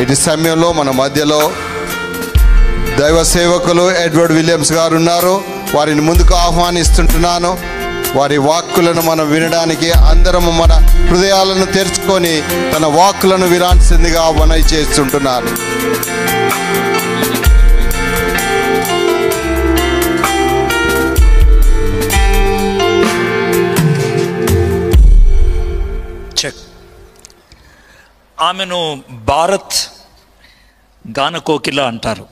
ఇటు సమయంలో మన మధ్యలో దైవ సేవకులు ఎడ్వర్డ్ విలియమ్స్ గారు ఉన్నారు. వారిని ముందుకు ఆహ్వానిస్తుంటున్నాను. వారి వాక్కులను మనం వినడానికి అందరము మన హృదయాలను తెరుచుకొని తన వాక్కులను వినాల్సిందిగా మనవి చేస్తుంటున్నాను. ఆమెను భారత్ గాన కోకిల అంటారు,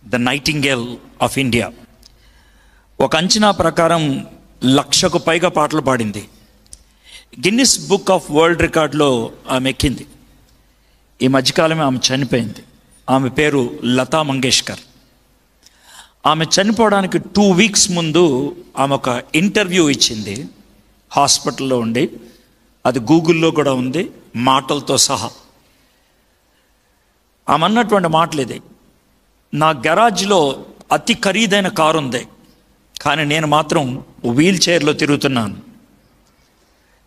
ద నైటింగేల్ ఆఫ్ ఇండియా. ఒక అంచనా ప్రకారం 1,00,000కు పైగా పాటలు పాడింది. గిన్నిస్ బుక్ ఆఫ్ వరల్డ్ రికార్డులో ఆమె ఎక్కింది. ఈ మధ్యకాలమే ఆమె చనిపోయింది. ఆమె పేరు లతా మంగేష్కర్. ఆమె చనిపోవడానికి 2 వీక్స్ ముందు ఆమె ఒక ఇంటర్వ్యూ ఇచ్చింది హాస్పిటల్లో ఉండి. అది గూగుల్లో కూడా ఉంది, మాటలతో సహా. ఆమె అన్నటువంటి మాటలు ఇది: నా గరాజ్లో అతి ఖరీదైన కారు ఉంది, కానీ నేను మాత్రం వీల్ చైర్లో తిరుగుతున్నాను.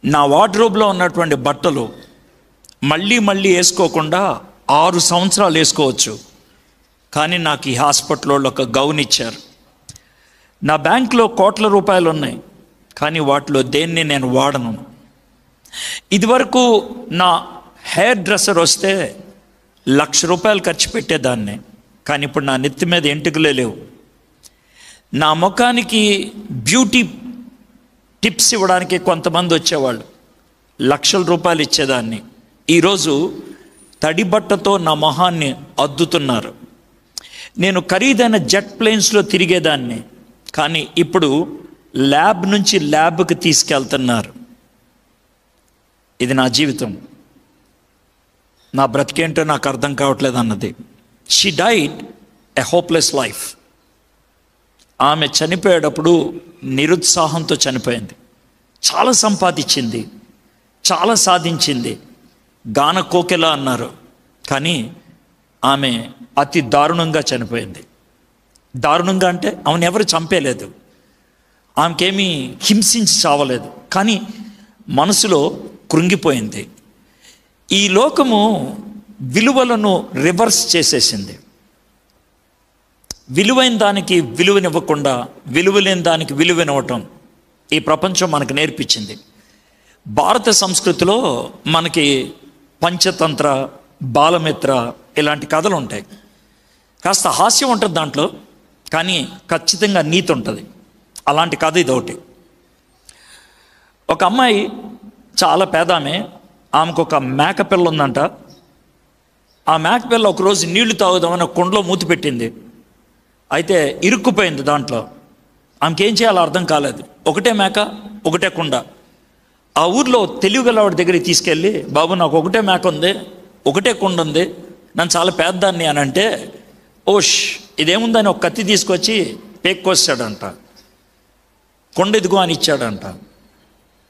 నా వార్డ్రోబ్లో ఉన్నటువంటి బట్టలు మళ్ళీ మళ్ళీ వేసుకోకుండా 6 సంవత్సరాలు వేసుకోవచ్చు, కానీ నాకు ఈ హాస్పిటల్ వాళ్ళు ఒక గౌన్ ఇచ్చారు. నా బ్యాంకులో కోట్ల రూపాయలు ఉన్నాయి, కానీ వాటిలో దేన్ని నేను వాడను. ఇదివరకు నా హెయిర్ డ్రెస్సర్ వస్తే 1,00,000 రూపాయలు ఖర్చు పెట్టేదాన్ని, కానీ ఇప్పుడు నా నెత్తి మీద ఎంటుకలే లేవు. నా ముఖానికి బ్యూటీ టిప్స్ ఇవ్వడానికి కొంతమంది వచ్చేవాళ్ళు, 1,00,000 రూపాయలు ఇచ్చేదాన్ని. ఈరోజు తడి బట్టతో నా మొహాన్ని అద్దుతున్నారు. నేను ఖరీదైన జెట్ ప్లేన్స్లో తిరిగేదాన్ని, కానీ ఇప్పుడు ల్యాబ్ నుంచి ల్యాబ్కి తీసుకెళ్తున్నారు. ఇది నా జీవితం, నా బ్రతికేంటో నాకు అర్థం కావట్లేదు అన్నది. She died a hopeless life. ఆమె చనిపోయేటప్పుడు నిరుత్సాహంతో చనిపోయింది. చాలా సంపాదించింది, చాలా సాధించింది, గాన కోకిల అన్నారు, కానీ ఆమె అతి దారుణంగా చనిపోయింది. దారుణంగా అంటే ఆమెను ఎవరు చంపేలేదు, ఆమెకేమీ హింసించి చావలేదు, కానీ మనసులో కృంగిపోయింది. ఈ లోకము విలువలను రివర్స్ చేసేసింది. విలువైన దానికి విలువనివ్వకుండా విలువలేని దానికి విలువనివ్వటం ఈ ప్రపంచం మనకు నేర్పించింది. భారత సంస్కృతిలో మనకి పంచతంత్ర, బాలమిత్ర ఇలాంటి కథలు ఉంటాయి. కాస్త హాస్యం ఉంటుంది దాంట్లో, కానీ ఖచ్చితంగా నీతి ఉంటుంది. అలాంటి కథ ఇది ఒకటి. ఒక అమ్మాయి చాలా పేదామె, ఆమెకు ఒక మేకపిల్ల ఉందంట. ఆ మేకపిల్ల ఒకరోజు నీళ్లు తాగుదామని ఒక కుండలో మూతి పెట్టింది. అయితే ఇరుక్కుపోయింది దాంట్లో. ఆమెకేం చేయాలో అర్థం కాలేదు. ఒకటే మేక, ఒకటే కుండ. ఆ ఊర్లో తెలివిగలవాడి దగ్గరికి తీసుకెళ్ళి, బాబు నాకు ఒకటే మేక ఉంది, ఒకటే కుండ ఉంది, నన్ను చాలా పేదదాన్ని అని అంటే, ఓష్ ఇదేముందని ఒక కత్తి తీసుకొచ్చి పేక్కొచ్చాడంట. కొండ ఎదుగు అని ఇచ్చాడంట.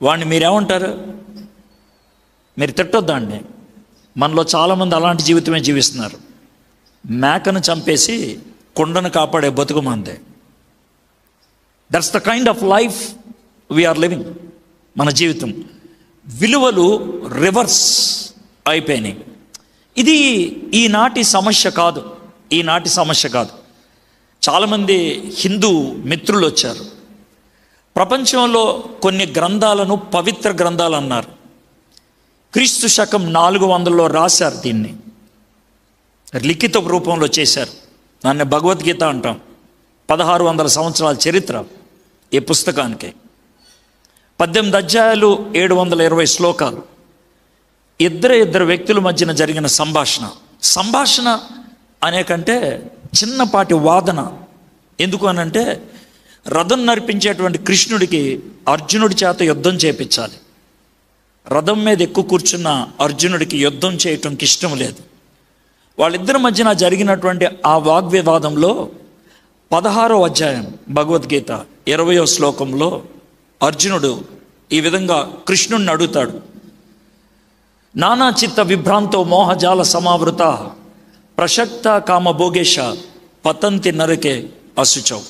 వాడిని మీరేమంటారు? మీరు తిట్టొద్దండి. మనలో చాలామంది అలాంటి జీవితమే జీవిస్తున్నారు. మేకను చంపేసి కొండను కాపాడే బతుకు మందే. That's the kind of life we're living. మన జీవితం విలువలు రివర్స్ అయిపోయినాయి. ఇది ఈనాటి సమస్య కాదు, ఈనాటి సమస్య కాదు. చాలామంది హిందూ మిత్రులు వచ్చారు. ప్రపంచంలో కొన్ని గ్రంథాలను పవిత్ర గ్రంథాలు అన్నారు. క్రీస్తు శకం 400లో రాశారు, దీన్ని లిఖిత రూపంలో చేశారు. దాన్ని భగవద్గీత అంటాం. 1600 సంవత్సరాల చరిత్ర ఈ పుస్తకానికి. 18 అధ్యాయాలు, 720 శ్లోకాలు. ఇద్దరు వ్యక్తుల మధ్యన జరిగిన సంభాషణ అనేకంటే చిన్నపాటి వాదన. ఎందుకు అనంటే, రథం నడిపించేటువంటి కృష్ణుడికి అర్జునుడి చేత యుద్ధం చేయించాలి. రథం మీద ఎక్కువ కూర్చున్న అర్జునుడికి యుద్ధం చేయటంకి ఇష్టం లేదు. వాళ్ళిద్దరి మధ్యన జరిగినటువంటి ఆ వాగ్వివాదంలో 16వ అధ్యాయం భగవద్గీత 20వ శ్లోకంలో అర్జునుడు ఈ విధంగా కృష్ణుడిని అడుగుతాడు: నానా చిత్త విభ్రాంతో మోహజాల సమావృత ప్రసక్త కామభోగేశ పతంతి నరకే అశుచౌ.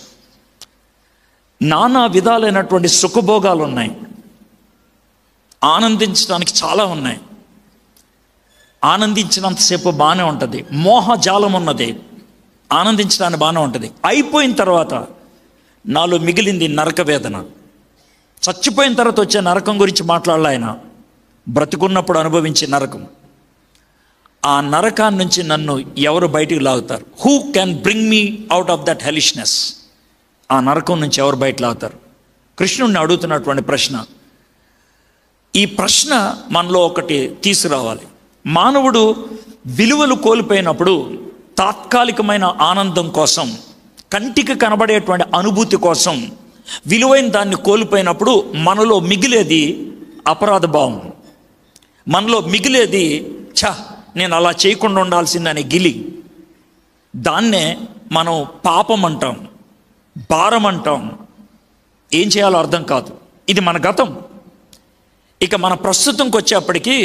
నానా విధాలైనటువంటి సుఖభోగాలు ఉన్నాయి, ఆనందించడానికి చాలా ఉన్నాయి, ఆనందించినంతసేపు బాగానే ఉంటుంది, మోహజాలం ఉన్నది, ఆనందించడానికి బాగానే ఉంటుంది. అయిపోయిన తర్వాత నాలో మిగిలింది నరక వేదన. చచ్చిపోయిన తర్వాత వచ్చే నరకం గురించి మాట్లాడాలి ఆయన. బ్రతికున్నప్పుడు అనుభవించే నరకం, ఆ నరకాన్ని నుంచి నన్ను ఎవరు బయటికి లాగుతారు? Who can bring me out of that hellishness? ఆ నరకం నుంచి ఎవరు బయట లాగుతారు? కృష్ణుడిని అడుగుతున్నటువంటి ప్రశ్న. ఈ ప్రశ్న మనలో ఒకటి తీసుకురావాలి. మానవుడు విలువలు కోల్పోయినప్పుడు తాత్కాలికమైన ఆనందం కోసం, కంటికి కనబడేటువంటి అనుభూతి కోసం విలువైన దాన్ని కోల్పోయినప్పుడు మనలో మిగిలేది అపరాధ భావం, మనలో మిగిలేది నేను అలా చేయకుండా ఉండాల్సిందనే గిలి. దాన్నే మనం పాపం అంటాం, భారం అంటాం. ఏం చేయాలో అర్థం కాదు. ఇది మన గతం. ఇక మన ప్రస్తుతంకి వచ్చేప్పటికీ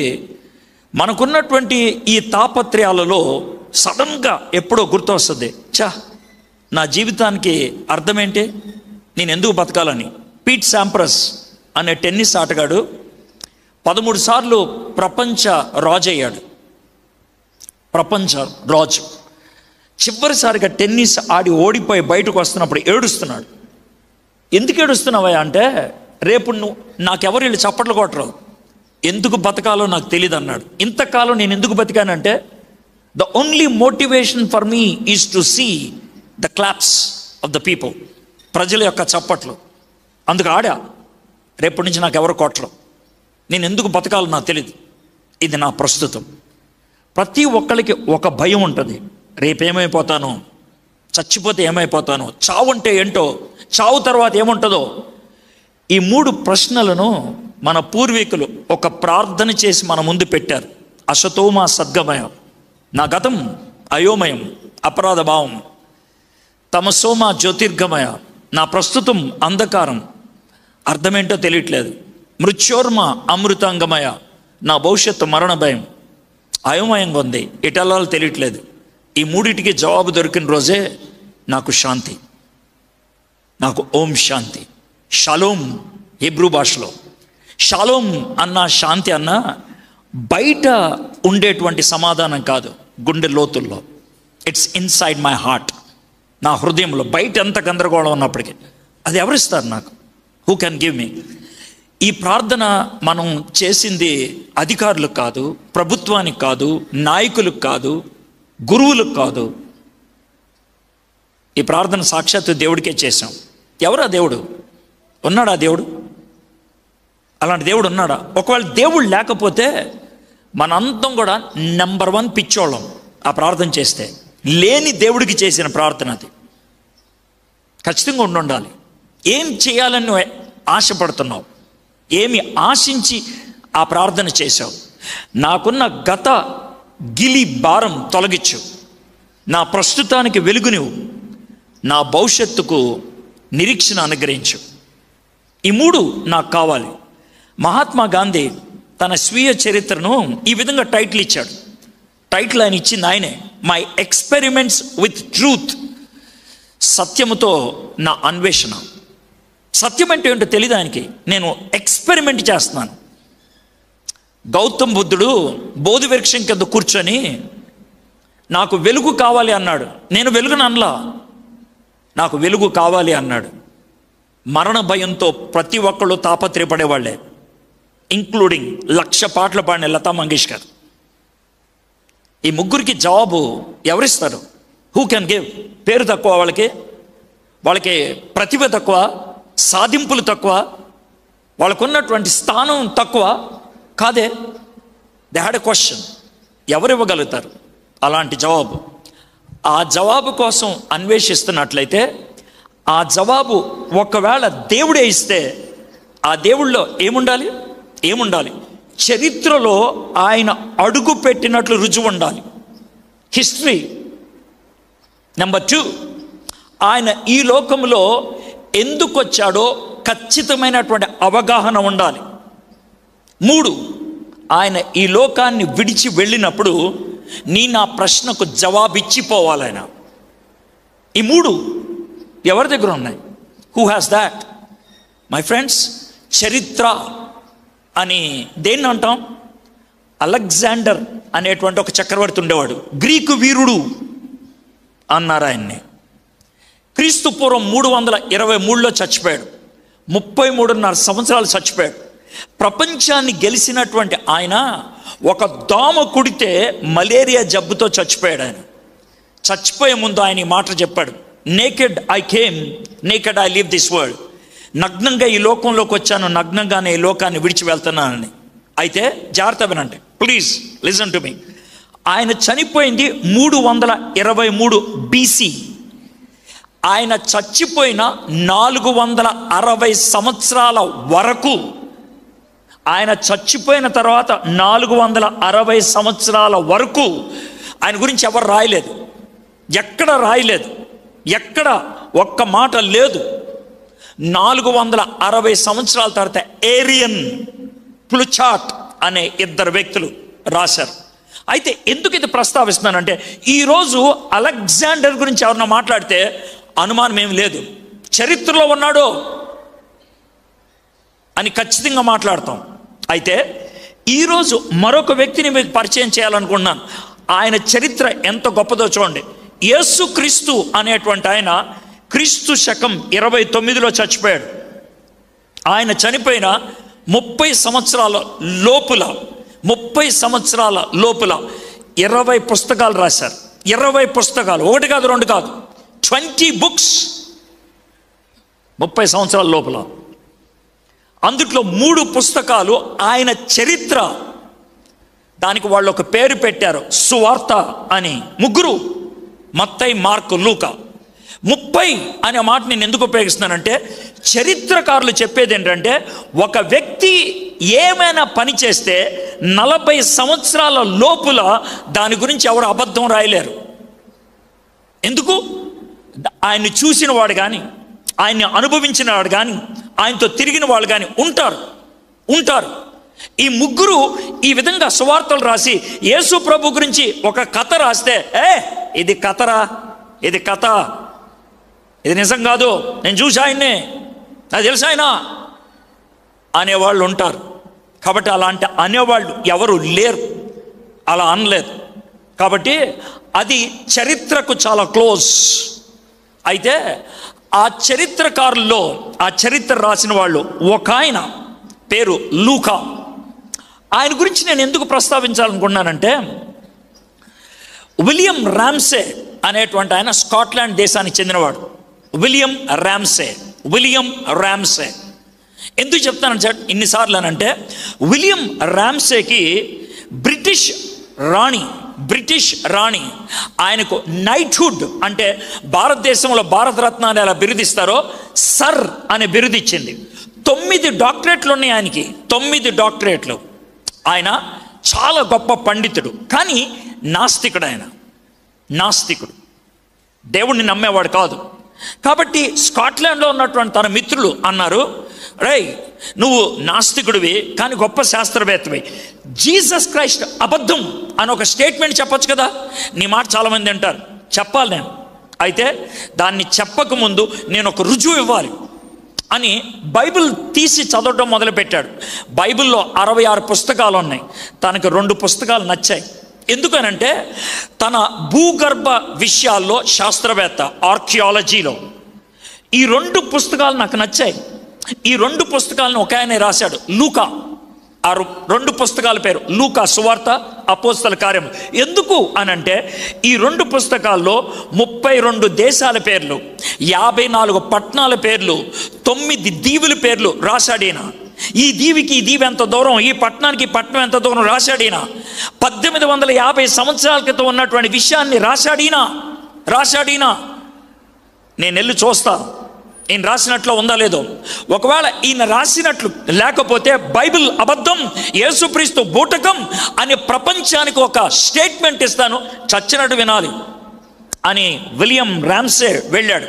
మనకున్నటువంటి ఈ తాపత్రయాలలో సడన్గా ఎప్పుడో గుర్తు వస్తుంది, నా జీవితానికి అర్థం ఏంటి, నేను ఎందుకు బతకాలని. పీట్ శాంప్రస్ అనే టెన్నిస్ ఆటగాడు 13 సార్లు ప్రపంచ రాజు అయ్యాడు. ప్రపంచ రాజు చివరిసారిగా టెన్నిస్ ఆడి ఓడిపోయి బయటకు వస్తున్నప్పుడు ఏడుస్తున్నాడు. ఎందుకు ఏడుస్తున్నావా అంటే, రేపు నాకెవరు వీళ్ళు చప్పట్లు కొట్టరు, ఎందుకు బతకాలో నాకు తెలియదు అన్నాడు. ఇంతకాలం నేను ఎందుకు బతికానంటే, the only motivation for me is to see the claps of the people, ప్రజల యొక్క చప్పట్లు. అందుకు ఆడా, రేపటి నుంచి నాకు ఎవరు కొట్టరు, నేను ఎందుకు బతకాలో నాకు తెలియదు. ఇది నా ప్రస్తుతం. ప్రతి ఒక్కరికి ఒక భయం ఉంటుంది, రేపేమైపోతానో, చచ్చిపోతే ఏమైపోతానో, చావు అంటే ఏంటో, చావు తర్వాత ఏముంటుందో. ఈ 3 ప్రశ్నలను మన పూర్వీకులు ఒక ప్రార్థన చేసి మన ముందు పెట్టారు. అసతోమ సద్గమయ, నా గతం అయోమయం, అపరాధ భావం. తమసోమ జ్యోతిర్గమయ, నా ప్రస్తుతం అంధకారం, అర్థమేంటో తెలియట్లేదు. మృత్యోర్మ అమృతాంగమయ, నా భవిష్యత్తు మరణ భయం, అయోమయంగా ఉంది, ఎటెల్లాలో తెలియట్లేదు. ఈ 3టికి జవాబు దొరికిన రోజే నాకు శాంతి, నాకు ఓం శాంతి. షలోమ్ హీబ్రూ భాషలో షలోమ్ అన్న, శాంతి అన్న బయట ఉండేటువంటి సమాధానం కాదు, గుండె లోతుల్లో. ఇట్స్ ఇన్సైడ్ మై హార్ట్, నా హృదయంలో. బయట ఎంత గందరగోళం ఉన్నప్పటికీ అది ఎవరిస్తారు నాకు? Who can give me? ఈ ప్రార్థన మనం చేసింది అధికారులకు కాదు, ప్రభుత్వానికి కాదు, నాయకులకు కాదు, గురువులకు కాదు. ఈ ప్రార్థన సాక్షాత్తు దేవుడికే చేశాం. ఎవరా దేవుడు? ఉన్నాడా దేవుడు? అలాంటి దేవుడు ఉన్నాడా? ఒకవేళ దేవుడు లేకపోతే మనంతం కూడా నెంబర్ 1 పిచ్చోళ్ళం ఆ ప్రార్థన చేస్తే. లేని దేవుడికి చేసిన ప్రార్థన అది. ఖచ్చితంగా ఉండాలి. ఏం చేయాలని ఆశపడుతున్నావు? ఏమి ఆశించి ఆ ప్రార్థన చేశావు? నాకున్న గత గిలి భారం తొలగించు, నా ప్రస్తుతానికి వెలుగునివ్వు, నా భవిష్యత్తుకు నిరీక్షణ అనుగ్రహించు. ఈ 3 నాకు కావాలి. మహాత్మా గాంధీ తన స్వీయ చరిత్రను ఈ విధంగా టైటిల్ ఇచ్చాడు. టైటిల్ ఆయన ఇచ్చింది ఆయనే, మై ఎక్స్పెరిమెంట్స్ విత్ ట్రూత్, సత్యముతో నా అన్వేషణ. సత్యం అంటే ఏంటో తెలియదు ఆయనకి. నేను ఎక్స్పెరిమెంట్ చేస్తున్నాను. గౌతమ్ బుద్ధుడు బోధి వృక్షం కింద కూర్చొని నాకు వెలుగు కావాలి అన్నాడు. నేను వెలుగును అనలా, నాకు వెలుగు కావాలి అన్నాడు. మరణ భయంతో ప్రతి ఒక్కళ్ళు తాపత్రయపడేవాళ్లే, ఇంక్లూడింగ్ 1,00,000 పాటలు పాడిన లతా మంగేష్కర్. ఈ 3కి జవాబు ఎవరిస్తారు? Who can give? పేరు తక్కువ వాళ్ళకి ప్రతిభ తక్కువ, సాధింపులు తక్కువ, వాళ్ళకు ఉన్నటువంటి స్థానం తక్కువ కాదే. They had a question. ఎవరు ఇవ్వగలుగుతారు అలాంటి జవాబు? ఆ జవాబు కోసం అన్వేషిస్తున్నట్లయితే, ఆ జవాబు ఒకవేళ దేవుడే ఇస్తే, ఆ దేవుళ్ళో ఏముండాలి? చరిత్రలో ఆయన అడుగు పెట్టినట్లు రుజువు ఉండాలి, హిస్టరీ. నెంబర్ 2, ఆయన ఈ లోకంలో ఎందుకు వచ్చాడో ఖచ్చితమైనటువంటి అవగాహన ఉండాలి. 3, ఆయన ఈ లోకాన్ని విడిచి వెళ్ళినప్పుడు నా ప్రశ్నకు జవాబిచ్చిపోవాలి ఆయన. ఈ 3 ఎవరి దగ్గర ఉన్నాయి? Who has that? My friends, చరిత్ర అని దేన్ని అంటాం? అలెగ్జాండర్ అనేటువంటి ఒక చక్రవర్తి ఉండేవాడు. గ్రీకు వీరుడు అన్నారు ఆయన్ని. క్రీస్తు పూర్వం 323లో చచ్చిపోయాడు. 33.5 సంవత్సరాలు చచ్చిపోయాడు. ప్రపంచాన్ని గెలిచినటువంటి ఆయన ఒక దోమ కుడితే మలేరియా జబ్బుతో చచ్చిపోయాడు. ఆయన చచ్చిపోయే ముందు ఆయన ఈ మాట చెప్పాడు, naked I came, naked I leave this world. నగ్నంగా ఈ లోకంలోకి వచ్చాను, నగ్నంగానే ఈ లోకాన్ని విడిచి వెళ్తున్నానని. అయితే జాగ్రత్త వినండి, ప్లీజ్ లిసన్ టు మీ. ఆయన చనిపోయింది 323 BC. ఆయన చచ్చిపోయిన 460 సంవత్సరాల వరకు, ఆయన చచ్చిపోయిన తర్వాత 460 సంవత్సరాల వరకు ఆయన గురించి ఎవరు రాయలేదు, ఎక్కడ రాయలేదు, ఎక్కడ ఒక్క మాట లేదు. 460 సంవత్సరాల తర్వాత ఏరియన్, ప్లుచార్ట్ అనే 2 వ్యక్తులు రాశారు. అయితే ఎందుకు ఇది ప్రస్తావిస్తున్నానంటే, ఈరోజు అలెగ్జాండర్ గురించి ఎవరన్నా మాట్లాడితే అనుమానం ఏమి లేదు, చరిత్రలో ఉన్నాడు అని ఖచ్చితంగా మాట్లాడతాం. అయితే ఈరోజు మరొక వ్యక్తిని మీకు పరిచయం చేయాలనుకుంటున్నాను. ఆయన చరిత్ర ఎంత గొప్పదో చూడండి. యేసుక్రీస్తు అనేటువంటి ఆయన క్రీస్తు శకం 29లో చచ్చిపోయాడు. ఆయన చనిపోయిన 30 సంవత్సరాల లోపుల 20 పుస్తకాలు రాశారు. 20 పుస్తకాలు, 1 కాదు 2 కాదు, 20 బుక్స్ 30 సంవత్సరాల లోపల. అందుట్లో 3 పుస్తకాలు ఆయన చరిత్ర. దానికి వాళ్ళు ఒక పేరు పెట్టారు, సువార్త అని. 3, మత్తయి, మార్కు, లూకా. 30 అనే మాట నేను ఎందుకు ఉపయోగిస్తున్నానంటే, చరిత్రకారులు చెప్పేది ఏంటంటే, ఒక వ్యక్తి ఏమైనా పని చేస్తే 40 సంవత్సరాల లోపుల దాని గురించి ఎవరు అబద్ధం రాయలేరు. ఎందుకు? ఆయన్ని చూసిన వాడు కానీ, ఆయన్ని అనుభవించిన వాడు కానీ, ఆయనతో తిరిగిన వాళ్ళు కానీ ఉంటారు. ఈ 3 ఈ విధంగా సువార్తలు రాసి యేసు ప్రభు గురించి ఒక కథ రాస్తే, ఇది కథరా, ఇది కథ, ఇది నిజం కాదు, నేను చూసి ఆయన్నే, నాకు తెలుసు ఆయన అనేవాళ్ళు ఉంటారు. కాబట్టి అలాంటి అనేవాళ్ళు ఎవరు లేరు, అలా అనలేదు. కాబట్టి అది చరిత్రకు చాలా క్లోజ్. అయితే ఆ చరిత్రకారుల్లో, ఆ చరిత్ర రాసిన వాళ్ళు ఒక ఆయన పేరు లూకా. ఆయన గురించి నేను ఎందుకు ప్రస్తావించాలనుకున్నానంటే, విలియం ర్యామ్సే అనేటువంటి ఆయన స్కాట్లాండ్ దేశానికి చెందినవాడు. విలియం ర్యామ్సే ఎందుకు చెప్తాను సార్ ఇన్నిసార్లు అనంటే, విలియం ర్యామ్సేకి బ్రిటిష్ రాణి ఆయనకు నైట్హుడ్, అంటే భారతదేశంలో భారతరత్న అని ఎలా బిరుదిస్తారో సర్ అనే బిరుదు ఇచ్చింది. 9 డాక్టరేట్లు ఉన్నాయి ఆయనకి, 9 డాక్టరేట్లు. ఆయన చాలా గొప్ప పండితుడు, కానీ నాస్తికుడు. ఆయన నాస్తికుడు, దేవుణ్ణి నమ్మేవాడు కాదు. కాబట్టి స్కాట్లాండ్లో ఉన్నటువంటి తన మిత్రులు అన్నారు, రేయ్ నువ్వు నాస్తికుడివి కానీ గొప్ప శాస్త్రవేత్తవి, జీసస్ క్రైస్ట్ అబద్ధం అని ఒక స్టేట్మెంట్ చెప్పొచ్చు కదా, నీ మాట చాలామంది అంటారు, చెప్పాలి నేను. అయితే దాన్ని చెప్పకముందు నేను ఒక రుజువు ఇవ్వాలి అని బైబిల్ తీసి చదవడం మొదలుపెట్టాడు. బైబిల్లో 66 పుస్తకాలు ఉన్నాయి. తనకు 2 పుస్తకాలు నచ్చాయి. ఎందుకనంటే తన భూగర్భ విషయాల్లో శాస్త్రవేత్త, ఆర్కియాలజీలో ఈ 2 పుస్తకాలు నాకు నచ్చాయి. ఈ 2 పుస్తకాలను ఒక ఆయన రాశాడు, లూకా. ఆ 2 పుస్తకాల పేరు లూకా సువార్త, అపోస్తల కార్యం. ఎందుకు అనంటే ఈ 2 పుస్తకాల్లో 32 దేశాల పేర్లు, 54 పట్టణాల పేర్లు, 9 దీవుల పేర్లు రాశాడీన. ఈ దీవికి ఈ దీవి ఎంత దూరం, ఈ పట్టణానికి ఈ పట్టణం ఎంత దూరం రాశాడీన. 1850 సంవత్సరాల క్రితం ఉన్నటువంటి విషయాన్ని రాశాడీన. నేను వెళ్ళి చూస్తా ఈయన రాసినట్లు ఉందా లేదో. ఒకవేళ ఈయన రాసినట్లు లేకపోతే బైబిల్ అబద్ధం, యేసుక్రీస్తు బూటకం అని ప్రపంచానికి ఒక స్టేట్మెంట్ ఇస్తాను, చచ్చినట్టు వినాలి అని విలియం ర్యామ్సే వెళ్ళాడు.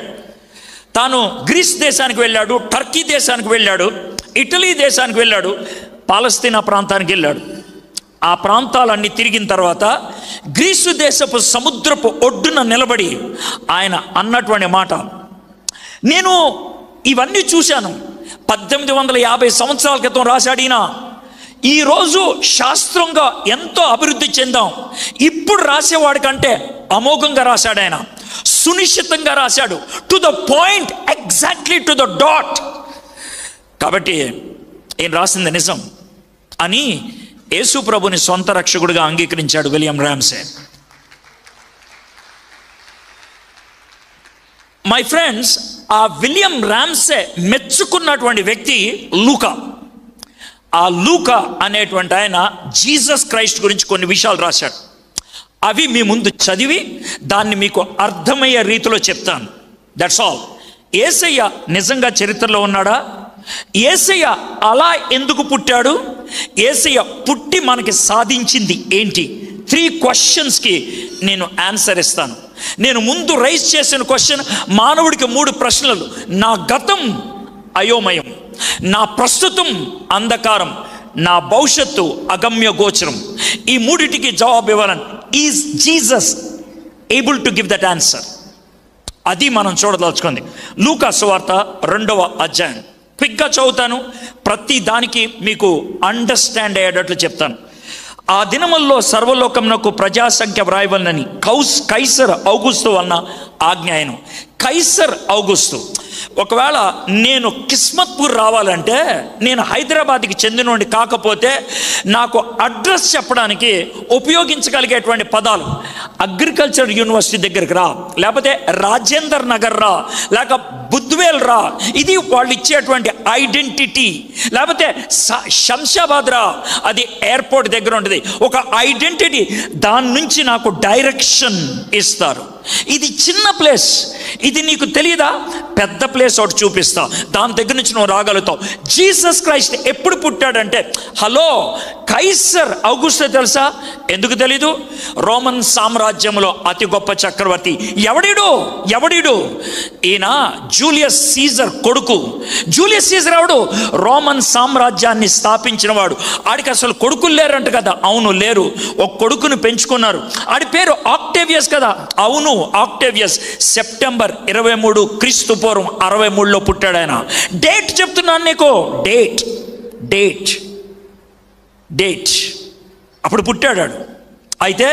తాను గ్రీస్ దేశానికి వెళ్ళాడు, టర్కీ దేశానికి వెళ్ళాడు, ఇటలీ దేశానికి వెళ్ళాడు, పాలస్తీనా ప్రాంతానికి వెళ్ళాడు. ఆ ప్రాంతాలన్నీ తిరిగిన తర్వాత గ్రీసు దేశపు సముద్రపు ఒడ్డున నిలబడి ఆయన అన్నటువంటి మాట, నేను ఇవన్నీ చూశాను, 1850 సంవత్సరాల క్రితం రాశాడినా, ఈరోజు శాస్త్రంగా ఎంతో అభివృద్ధి చెందాం. ఇప్పుడు రాసేవాడి కంటే అమోఘంగా రాశాడు ఆయన, సునిశ్చితంగా రాశాడు, to the point, exactly to the dot. కాబట్టి ఈయన రాసింది నిజం అని యేసు ప్రభుని సొంత రక్షకుడిగా అంగీకరించాడు విలియం రామ్సే. మై ఫ్రెండ్స్, ఆ విలియం రామ్సే మెచ్చుకున్నటువంటి వ్యక్తి లూకా. ఆ లూకా అనేటువంటి ఆయన జీసస్ క్రైస్ట్ గురించి కొన్ని విషయాలు రాశాడు. అవి మీ ముందు చదివి దాన్ని మీకు అర్థమయ్యే రీతిలో చెప్తాను. That's all. యేసయ్య నిజంగా చరిత్రలో ఉన్నాడా? యేసయ్య అలా ఎందుకు పుట్టాడు? యేసయ్య పుట్టి మనకి సాధించింది ఏంటి? 3 క్వశ్చన్స్కి నేను ఆన్సర్ ఇస్తాను. నేను ముందు రైజ్ చేసిన క్వశ్చన్, మానవుడికి 3 ప్రశ్నలు. నా గతం అయోమయం, నా ప్రస్తుతం అంధకారం, నా భవిష్యత్తు అగమ్య గోచరం. ఈ 3టికి జవాబు ఇవ్వాలని is Jesus able to give that answer? అది మనం చూడదలుచుకుంది. లూకా సువార్త 2వ అధ్యాయం. క్విక్గా చదువుతాను, ప్రతి దానికి మీకు అండర్స్టాండ్ అయ్యేటట్లు చెప్తాను. ఆ దినముల్లో సర్వలోకమునకు ప్రజాసంఖ్య వ్రాయవలనని కైసర్ ఔగుస్తు అన్న ఆజ్ఞాయను. కైసర్ ఔగుస్తు. ఒకవేళ నేను కిస్మత్పూర్ రావాలంటే, నేను హైదరాబాద్కి చెందినోడి కాకపోతే నాకు అడ్రస్ చెప్పడానికి ఉపయోగించగలిగేటువంటి పదాలు అగ్రికల్చర్ యూనివర్సిటీ దగ్గరికి రా, లేకపోతే రాజేందర్ నగర్ రా, లేక బుద్వేల్ రా. ఇది వాళ్ళు ఇచ్చేటువంటి ఐడెంటిటీ. లేకపోతే శంషాబాద్ రా, అది ఎయిర్పోర్ట్ దగ్గర ఉంటుంది, ఒక ఐడెంటిటీ. దాని నుంచి నాకు డైరెక్షన్ ఇస్తారు. ఇది చిన్న ప్లేస్, ఇది నీకు తెలియదా? పెద్ద ప్లేస్ ఒకటి చూపిస్తా, దాని దగ్గర నుంచి నువ్వు రాగలుగుతావు. జీసస్ క్రైస్ట్ ఎప్పుడు పుట్టాడంటే, హలో, కైసర్ ఔగుస్తు తెలుసా? ఎందుకు తెలీదు? రోమన్ సామ్రాజ్యంలో అతి గొప్ప చక్రవర్తి. ఎవడిడు? ఈయన జూలియస్ సీజర్ కొడుకు. జూలియస్ సీజర్ ఎవడు? రోమన్ సామ్రాజ్యాన్ని స్థాపించిన వాడు. ఆడికి అసలు కొడుకులు లేరంట కదా? అవును, లేరు. ఒక కొడుకును పెంచుకున్నారు. ఆడి పేరు ఆక్టేవియస్ కదా? అవును, ఆక్టేవియస్. సెప్టెంబర్ 23 క్రీస్తు పూర్వం 63లో పుట్టాడు ఆయన. డేట్ చెప్తున్నాను నీకు, డేట్ అప్పుడు పుట్టాడు. అయితే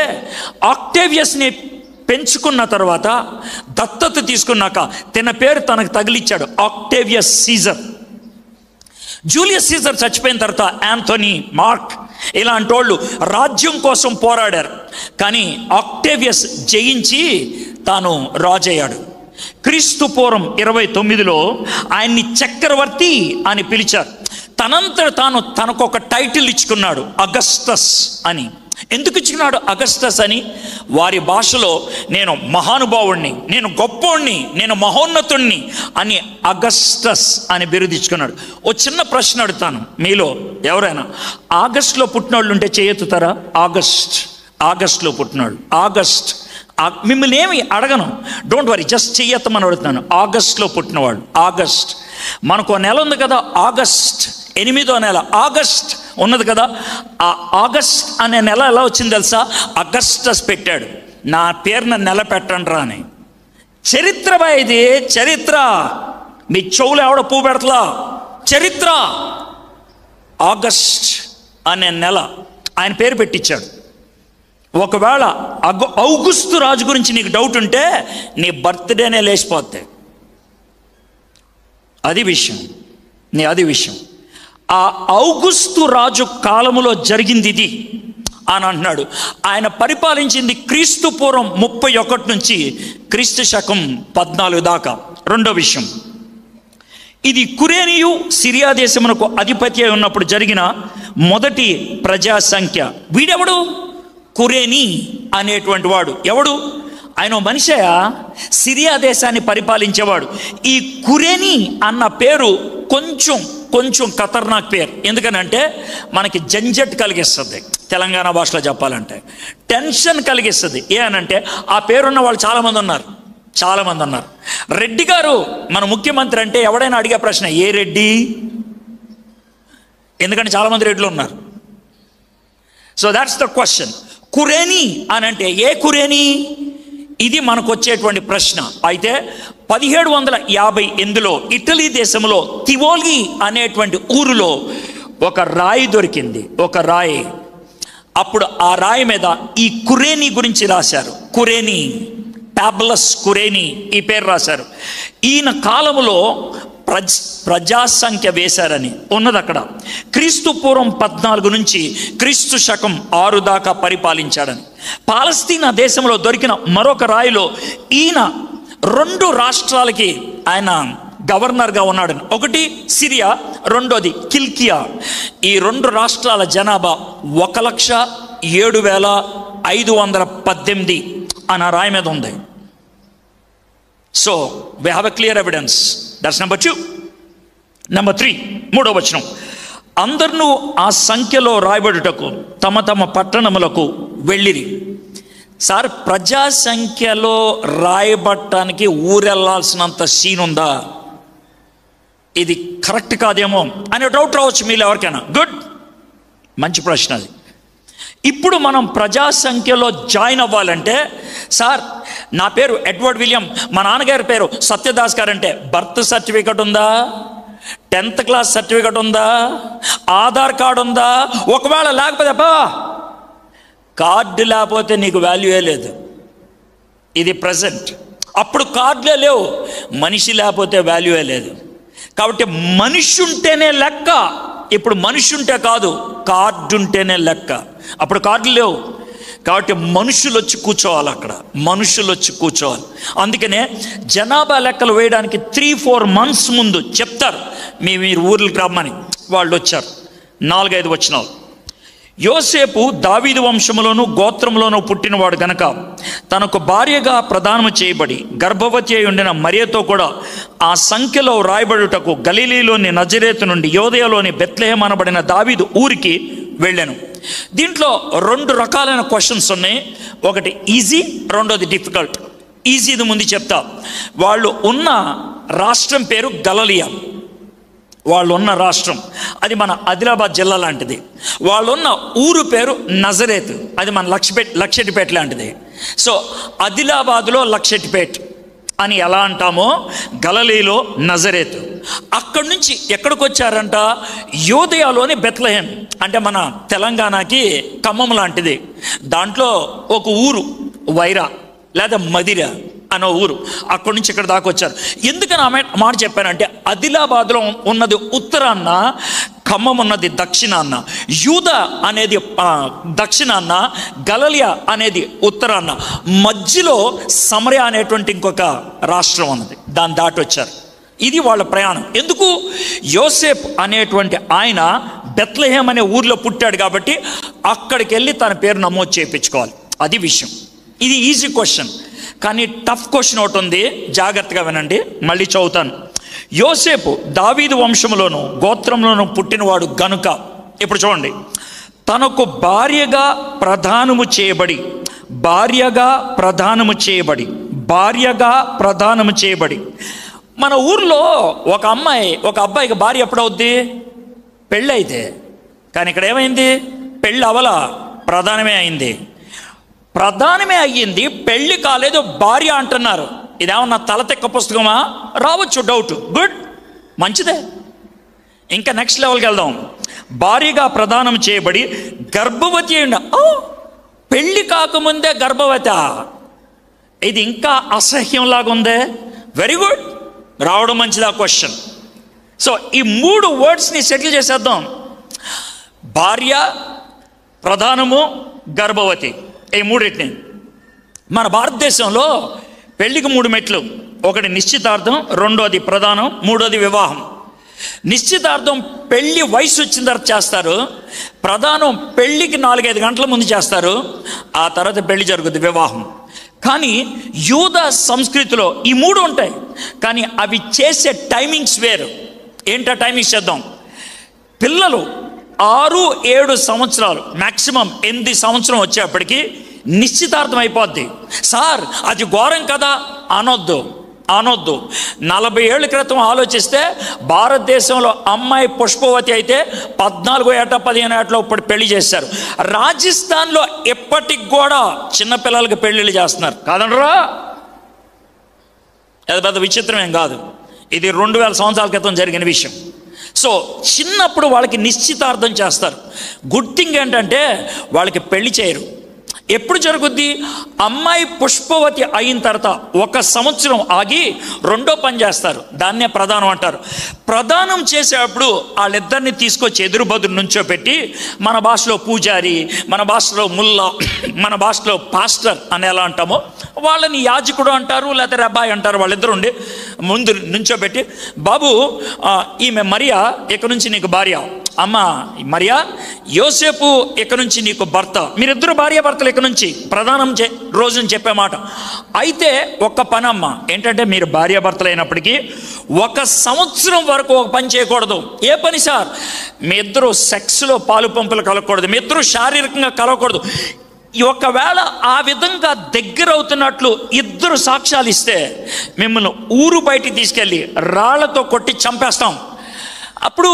ఆక్టేవియస్ని పెంచుకున్న తర్వాత, దత్తత తీసుకున్నాక తన పేరు తనకు తగిలిచ్చాడు, ఆక్టేవియస్ సీజర్. జూలియస్ సీజర్ చచ్చిపోయిన తర్వాత యాంథోనీ, మార్క్ ఇలాంటి వాళ్ళు రాజ్యం కోసం పోరాడారు. కానీ ఆక్టేవియస్ జయించి తాను రాజయ్యాడు. క్రీస్తు పూర్వం 29లో ఆయన్ని చక్రవర్తి అని పిలిచారు. తనంతట తాను తనకొక టైటిల్ ఇచ్చుకున్నాడు, అగస్టస్ అని. ఎందుకు ఇచ్చుకున్నాడు అగస్టస్ అని? వారి భాషలో నేను మహానుభావుణ్ణి, నేను గొప్పోణ్ణి, నేను మహోన్నతుణ్ణి అని అగస్టస్ అని బిరుదిచ్చుకున్నాడు. ఓ చిన్న ప్రశ్న అడుగుతాను, మీలో ఎవరైనా ఆగస్టులో పుట్టినోళ్ళు ఉంటే చేయెత్తుతారా? ఆగస్టులో పుట్టినోళ్ళు, ఆగస్ట్. మిమ్మల్ని ఏమి అడగను, డోంట్ వరీ, జస్ట్ చెయ్యెత్తమని అడుగుతున్నాను. ఆగస్టులో పుట్టినవాళ్ళు. ఆగస్ట్, మనకు నెల ఉంది కదా, ఆగస్ట్, 8వ నెల ఆగస్ట్ ఉన్నది కదా. ఆ ఆగస్ట్ అనే నెల ఎలా వచ్చింది తెలుసా? అగస్టస్ పెట్టాడు. నా పేరున నెల పెట్టండి రా అని. చరిత్ర బా ఇది, చరిత్ర. మీ చెవులు ఎవడ పువ్వు పెడతలా? చరిత్ర. ఆగస్ట్ అనే నెల ఆయన పేరు పెట్టించాడు. ఒకవేళ ఔగుస్తు రాజు గురించి నీకు డౌట్ ఉంటే నీ బర్త్డేనే లేచిపోతే అది విషయం. ఆ ఔగుస్తు రాజు కాలములో జరిగింది ఇది అని అంటున్నాడు. ఆయన పరిపాలించింది క్రీస్తు పూర్వం 31 నుంచి క్రీస్తు శకం 14 దాకా. రెండో విషయం, ఇది కురేనియు సిరియా దేశమునకు అధిపతి అయి ఉన్నప్పుడు జరిగిన మొదటి ప్రజా సంఖ్య. వీడెవడు? కురేని అనేటువంటి వాడు ఎవడు? ఆయన మనిషియా, సిరియా దేశాన్ని పరిపాలించేవాడు. ఈ కురేని అన్న పేరు కొంచెం ఖతర్నాక్ పేరు. ఎందుకనంటే మనకి జంజట్ కలిగిస్తుంది, తెలంగాణ భాషలో చెప్పాలంటే టెన్షన్ కలిగిస్తుంది. ఏ అనంటే ఆ పేరున్న వాళ్ళు చాలామంది ఉన్నారు. రెడ్డి గారు మన ముఖ్యమంత్రి అంటే ఎవడైనా అడిగే ప్రశ్న, ఏ రెడ్డి? ఎందుకంటే చాలామంది రెడ్లు ఉన్నారు. So that's the question. కురేని అని అంటే ఏ కురేని? ఇది మనకు వచ్చేటువంటి ప్రశ్న. అయితే 1758లో ఇటలీ దేశంలో తివోలి అనేటువంటి ఊరిలో ఒక రాయి దొరికింది, ఒక రాయి. అప్పుడు ఆ రాయి మీద ఈ కురేని గురించి రాశారు. కురేని, టాబ్లస్ కురేని, ఈ పేరు రాశారు. ఈయన కాలంలో ప్రజాసంఖ్య వేశారని ఉన్నది అక్కడ. క్రీస్తు పూర్వం 14 నుంచి క్రీస్తు శకం 6 దాకా పరిపాలించాడని. పాలస్తీనా దేశంలో దొరికిన మరొక రాయిలో ఈయన 2 రాష్ట్రాలకి ఆయన గవర్నర్గా ఉన్నాడని. ఒకటి సిరియా, రెండోది కిల్కియా. ఈ 2 రాష్ట్రాల జనాభా 1,07,518 అని ఆ రాయి మీద ఉంది. So we have a clear evidence. That's number 2. Number 3, 3వ వచనం. అందరూ ఆ సంఖ్యలో రాయబడుటకు తమ తమ పట్టణములకు వెళ్ళిరి. సార్, ప్రజా సంఖ్యలో రాయబట్టడానికి ఊరెళ్ళాల్సినంత సీన్ ఉందా? ఇది కరెక్ట్ కాదేమో అనే డౌట్ రావచ్చు మీలో ఎవరికైనా. గుడ్, మంచి ప్రశ్న అది. ఇప్పుడు మనం ప్రజాసంఖ్యలో జాయిన్ అవ్వాలంటే, సార్ నా పేరు ఎడ్వర్డ్ విలియం, మా నాన్నగారి పేరు సత్యదాస్ గారు అంటే బర్త్ సర్టిఫికెట్ ఉందా? 10th క్లాస్ సర్టిఫికెట్ ఉందా? ఆధార్ కార్డు ఉందా? ఒకవేళ లేకపోతే కార్డు లేకపోతే నీకు వాల్యూయే లేదు. ఇది ప్రజెంట్. అప్పుడు కార్డులే లేవు, మనిషి లేకపోతే వాల్యూయే లేదు. కాబట్టి మనిషి ఉంటేనే లెక్క. ఇప్పుడు మనిషి ఉంటే కాదు, కార్డు ఉంటేనే లెక్క. అప్పుడు కార్డులు లేవు. కాబట్టి మనుషులు వచ్చి కూర్చోవాలి అక్కడ, మనుషులు వచ్చి కూర్చోవాలి. అందుకనే జనాభా లెక్కలు వేయడానికి 3-4 months ముందు చెప్తారు, మీరు ఊర్లకు రమ్మని. వాళ్ళు వచ్చారు. 4-5 వచనాలు. యోసేపు దావీదు వంశములోను గోత్రంలోనూ పుట్టినవాడు గనక తనకు భార్యగా ప్రదానము చేయబడి గర్భవతి అయి ఉండిన మరియతో కూడా ఆ సంఖ్యలో రాయబడుటకు గలిలీలోని నజరేతు నుండి యోదయలోని బెత్లెహేము అనబడిన దావీదు ఊరికి వెళ్ళాను. దీంట్లో 2 రకాలైన క్వశ్చన్స్ ఉన్నాయి. ఒకటి ఈజీ, రెండోది డిఫికల్ట్. ఈజీది ముందు చెప్తా. వాళ్ళు ఉన్న రాష్ట్రం పేరు గలిలయ. వాళ్ళు ఉన్న రాష్ట్రం అది మన ఆదిలాబాద్ జిల్లా లాంటిది. వాళ్ళున్న ఊరు పేరు నజరేత్, అది మన లక్షెట్టిపేట లాంటిది. సో ఆదిలాబాద్లో లక్షెట్టిపేట అని ఎలా అంటామో గలిలయలో నజరేత్. అక్కడి నుంచి ఎక్కడికి వచ్చారంట? యోదయలోని బెత్లెహేం, అంటే మన తెలంగాణకి ఖమ్మం లాంటిది. దాంట్లో ఒక ఊరు వైరా లేదా మదిర అనే ఊరు, అక్కడి నుంచి ఇక్కడ దాకా వచ్చారు. ఎందుకని మాట చెప్పానంటే, ఆదిలాబాద్లో ఉన్నది ఉత్తరాన్న, ఖమ్మం ఉన్నది దక్షిణాన్న, యూద అనేది దక్షిణాన్న, గలిలయ అనేది ఉత్తరాన్న, మధ్యలో సమరయ అనేటువంటి ఇంకొక రాష్ట్రం ఉన్నది, దాన్ని దాటి వచ్చారు. ఇది వాళ్ళ ప్రయాణం. ఎందుకు? యోసేపు అనేటువంటి ఆయన బెత్లెహేం అనే ఊర్లో పుట్టాడు కాబట్టి అక్కడికి వెళ్ళి తన పేరు నమోదు చేయించుకోవాలి. అది విషయం. ఇది ఈజీ క్వశ్చన్. కానీ టఫ్ క్వశ్చన్ ఒకటి ఉంది, జాగ్రత్తగా వినండి, మళ్ళీ చదువుతాను. యోసేపు దావీదు వంశంలోను గోత్రంలోను పుట్టినవాడు గనుక, ఇప్పుడు చూడండి, తనకు భార్యగా ప్రదానము చేయబడి మన ఊర్లో ఒక అబ్బాయికి భార్య ఎప్పుడవుద్ది? పెళ్ళి అయితే. కానీ ఇక్కడ ఏమైంది? పెళ్ళి అవలా, ప్రధానమే అయింది. ప్రధానమే అయ్యింది, పెళ్ళి కాలేదు, భార్య అంటున్నారు. ఇదేమన్నా తలతెక్క పుస్తకమా? రావచ్చు డౌట్. గుడ్, మంచిదే. ఇంకా నెక్స్ట్ లెవెల్కి వెళ్దాం. భార్యగా ప్రదానం చేయబడి గర్భవతి అయింది. పెళ్ళి కాకముందే గర్భవతి, ఇది ఇంకా అసహ్యంలాగా ఉందే. వెరీ గుడ్, రావడం మంచిది ఆ క్వశ్చన్. సో ఈ 3 వర్డ్స్ని సెటిల్ చేసేద్దాం. భార్య, ప్రధానము, గర్భవతి, ఈ 3 మన భారతదేశంలో పెళ్లికి 3 మెట్లు. ఒకటి నిశ్చితార్థం, రెండోది ప్రధానం, మూడోది వివాహం. నిశ్చితార్థం పెళ్లి వయసు వచ్చిన తర్వాత చేస్తారు. ప్రధానం పెళ్లికి 4-5 గంటల ముందు చేస్తారు. ఆ తర్వాత పెళ్లి జరుగుతుంది, వివాహం. కానీ యూద సంస్కృతిలో ఈ 3 ఉంటాయి, కానీ అవి చేసే టైమింగ్స్ వేరు. ఏంటా టైమింగ్స్ చేద్దాం. పిల్లలు 6-7 సంవత్సరాలు, మ్యాక్సిమం 8 సంవత్సరం వచ్చేప్పటికి నిశ్చితార్థం అయిపోద్ది. సార్ అది ఘోరం కదా అనొద్దు. 40 ఏళ్ల క్రితం ఆలోచిస్తే భారతదేశంలో అమ్మాయి పుష్పవతి అయితే 14 ఏట 15 ఏటలో ఇప్పుడు పెళ్లి చేశారు. రాజస్థాన్లో ఎప్పటికి కూడా చిన్నపిల్లలకి పెళ్లిళ్ళు చేస్తున్నారు. కాదనరా? అది పెద్ద విచిత్రం ఏం కాదు. ఇది 2000 సంవత్సరాల క్రితం జరిగిన విషయం. సో చిన్నప్పుడు వాళ్ళకి నిశ్చితార్థం చేస్తారు. గుడ్ థింగ్ ఏంటంటే వాళ్ళకి పెళ్లి చేయరు. ఎప్పుడు జరుగుద్ది? అమ్మాయి పుష్పవతి అయిన తర్వాత 1 సంవత్సరం ఆగి రెండో పని చేస్తారు. దాన్నే ప్రధానం అంటారు. ప్రధానం చేసేటప్పుడు వాళ్ళిద్దరిని తీసుకొచ్చి ఎదురుబదురు నుంచోపెట్టి, మన భాషలో పూజారి, మన భాషలో ముల్లా, మన భాషలో పాస్టర్ అని ఎలా అంటామో వాళ్ళని యాజకుడు అంటారు, లేకపోతే రబ్బాయి అంటారు. వాళ్ళిద్దరు ఉండి ముందు నుంచోబెట్టి, బాబు ఈమె మరియా ఇక నుంచి నీకు భార్య, అమ్మ మరియా యోసేపు ఇక నుంచి నీకు భర్త, మీరిద్దరు భార్య భర్తలు ఇక నుంచి ప్రధానం రోజుని చెప్పే మాట. అయితే ఒక్క పని అమ్మ ఏంటంటే, మీరు భార్య భర్తలు అయినప్పటికీ 1 సంవత్సరం వరకు ఒక పని చేయకూడదు. ఏ పని సార్? మీ ఇద్దరు సెక్స్లో పాలు పంపులు కలగకూడదు, మీ ఇద్దరు శారీరకంగా కలగకూడదు. ఒకవేళ ఆ విధంగా దగ్గర అవుతున్నట్లు ఇద్దరు సాక్ష్యాలు ఇస్తే మిమ్మల్ని ఊరు బయటికి తీసుకెళ్ళి రాళ్లతో కొట్టి చంపేస్తాం. అప్పుడు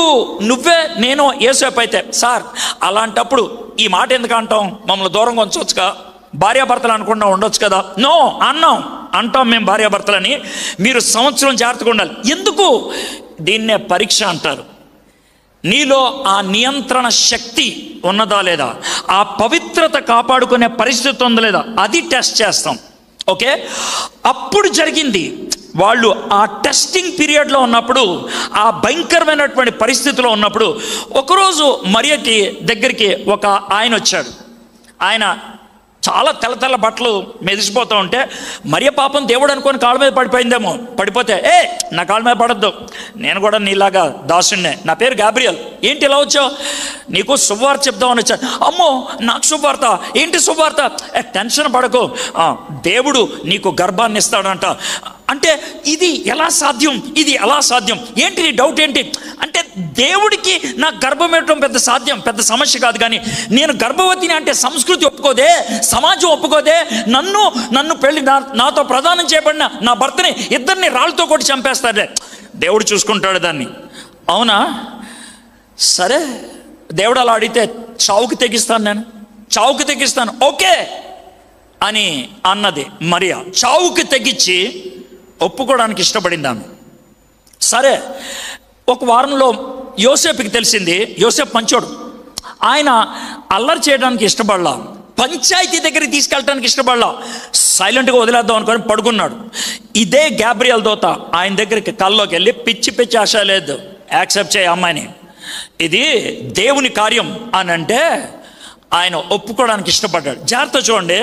నువ్వే నేను యేసేపు అయితే, సార్ అలాంటప్పుడు ఈ మాట ఎందుకు అంటాం? మమ్మల్ని దూరంగా ఉంచవచ్చుగా, భార్యాభర్తలు అనకుండా ఉండొచ్చు కదా. నో అంటాం మేము భార్యాభర్తలని. మీరు సంవత్సరం జాగ్రత్తగా ఉండాలి. ఎందుకు? దీన్నే పరీక్ష అంటారు. నీలో ఆ నియంత్రణ శక్తి ఉన్నదా లేదా, ఆ పవిత్రత కాపాడుకునే పరిస్థితి ఉందా లేదా, అది టెస్ట్ చేస్తాం. ఓకే, అప్పుడు జరిగింది. వాళ్ళు ఆ టెస్టింగ్ పీరియడ్లో ఉన్నప్పుడు, ఆ భయంకరమైనటువంటి పరిస్థితిలో ఉన్నప్పుడు, ఒకరోజు మరియకి దగ్గరికి ఒక ఆయన వచ్చాడు. ఆయన చాలా తెల్ల బట్టలు మెదిసిపోతూ ఉంటే, మరియ పాపం దేవుడు అనుకొని కాళ్ళ మీద పడిపోయిందేమో. పడిపోతే, నా కాళ్ళ మీద పడద్దు, నేను కూడా నీలాగా దాసున్నే, నా పేరు గాబ్రియల్, ఏంటి ఇలా వచ్చావు? నీకు శుభవార్త చెప్దామని వచ్చాను. అమ్మో నాకు శుభవార్త? ఏంటి శుభవార్త? టెన్షన్ పడకు, దేవుడు నీకు గర్భాన్ని ఇస్తాడంట. అంటే ఇది ఎలా సాధ్యం? ఇది ఎలా సాధ్యం? ఏంటి నీ డౌట్ ఏంటి అంటే, దేవుడికి నాకు గర్భం ఇవ్వడం పెద్ద సమస్య కాదు, కానీ నేను గర్భవతిని అంటే సంస్కృతి ఒప్పుకోదే, సమాజం ఒప్పుకోదే, నన్ను పెళ్లి నాతో ప్రదానం చేయబడిన నా భర్తని ఇద్దరిని రాళ్ళతో కొట్టి చంపేస్తాడే, దేవుడు చూసుకుంటాడు దాన్ని. అవునా, సరే దేవుడు అలా అడిగితే చావుకి తెగిస్తాను, నేను చావుకి తెగిస్తాను ఓకే అని అన్నది మరియా. చావుకి తెగించి ఒప్పుకోవడానికి ఇష్టపడింది ఆమె. సరే, ఒక వారంలో యోసేపుకి తెలిసింది, యోసేపు మంచోడు, ఆయన అల్లరి చేయడానికి ఇష్టపడలా, పంచాయతీ దగ్గరికి తీసుకెళ్ళడానికి ఇష్టపడలా, సైలెంట్గా వదిలేద్దాం అనుకొని పడుకున్నాడు. ఇదే గాబ్రియల్ దూత ఆయన దగ్గరికి కల్లోకి వెళ్ళి, పిచ్చి ఆశ లేదు, యాక్సెప్ట్ చేయ అమ్మాయిని, ఇది దేవుని కార్యం అని అంటే ఆయన ఒప్పుకోవడానికి ఇష్టపడ్డాడు. జాగ్రత్త చూడండి,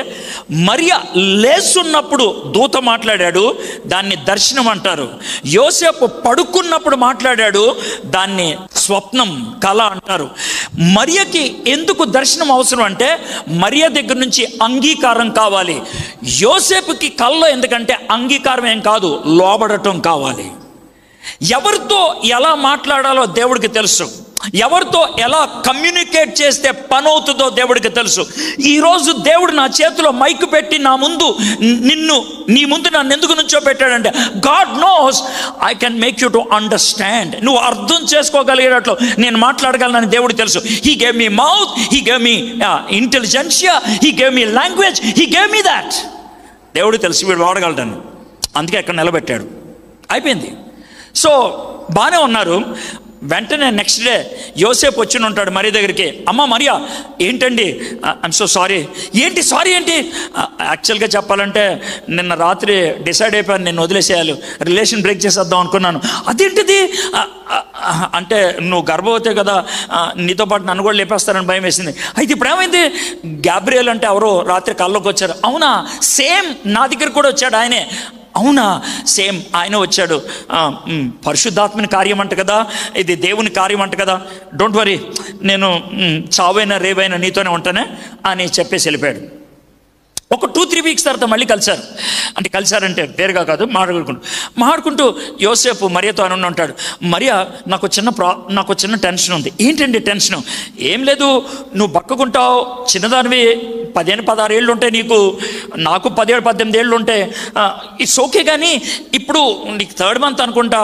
మరియా లేస్తున్నప్పుడు దూత మాట్లాడాడు, దాన్ని దర్శనం అంటారు. యోసేపు పడుకున్నప్పుడు మాట్లాడాడు, దాన్ని స్వప్నం, కళ అంటారు. మరియకి ఎందుకు దర్శనం అవసరం అంటే, మరియ దగ్గర నుంచి అంగీకారం కావాలి. యోసేపుకి కళ్ళలో ఎందుకంటే అంగీకారం ఏం కాదు, లోబడటం కావాలి. ఎవరితో ఎలా మాట్లాడాలో దేవుడికి తెలుసు, ఎవరితో ఎలా కమ్యూనికేట్ చేస్తే పని అవుతుందో దేవుడికి తెలుసు. ఈరోజు దేవుడు నా చేతిలో మైక్ పెట్టి నీ ముందు నన్ను ఎందుకు నుంచో పెట్టాడంటే, God knows I can make you to understand. నువ్వు అర్థం చేసుకోగలిగేటట్లు నేను మాట్లాడగలనని దేవుడు తెలుసు. He gave me mouth, he gave me intelligentsia, he gave me language, he gave me that. దేవుడు తెలుసు వీడు వాడగలడని, అందుకే అక్కడ నిలబెట్టాడు. అయిపోయింది. సో బాగానే ఉన్నారు. వెంటనే నెక్స్ట్ డే యోసేపు వచ్చి ఉంటాడు మరియ దగ్గరికి. అమ్మ మరియా, ఏంటండి? I'm so sorry. ఏంటి సారీ ఏంటి? యాక్చువల్గా చెప్పాలంటే నిన్న రాత్రి డిసైడ్ అయిపోయాను, నిన్ను వదిలేసేయాలి, రిలేషన్ బ్రేక్ చేసేద్దాం అనుకున్నాను. అదేంటిది అంటే, నువ్వు గర్భవతే కదా, నీతో పాటు నన్ను కూడా లేపేస్తారని భయం వేసింది. అయితే ఇప్పుడు ఏమైంది? గాబ్రియల్ అంటే ఎవరో రాత్రి కల్లోకి వచ్చారు. అవునా, సేమ్ నా దగ్గర కూడా వచ్చాడు ఆయనే. అవునా, సేమ్ ఆయన వచ్చాడు. పరిశుద్ధాత్మని కార్యం అంట కదా, ఇది దేవుని కార్యం అంట కదా, డోంట్ వరీ, నేను చావైనా రేవైనా నీతోనే ఉంటానే అని చెప్పేసి వెళ్ళిపోయాడు. ఒక 2-3 వీక్స్ తర్వాత మళ్ళీ కలిశారంటే వేరుగా కాదు, మాట్లాడుకుంటూ యోసేపు మరియతో అని ఉంటాడు. మరియా, నాకు చిన్న టెన్షన్ ఉంది. ఏంటండి టెన్షను? ఏం లేదు, నువ్వు బక్కకుంటావు, చిన్నదానివి, 15-16 ఏళ్ళు ఉంటాయి నీకు, నాకు 17-18 ఏళ్ళు ఉంటాయి, ఇట్స్ ఓకే. కానీ ఇప్పుడు నీకు 3rd month అనుకుంటా,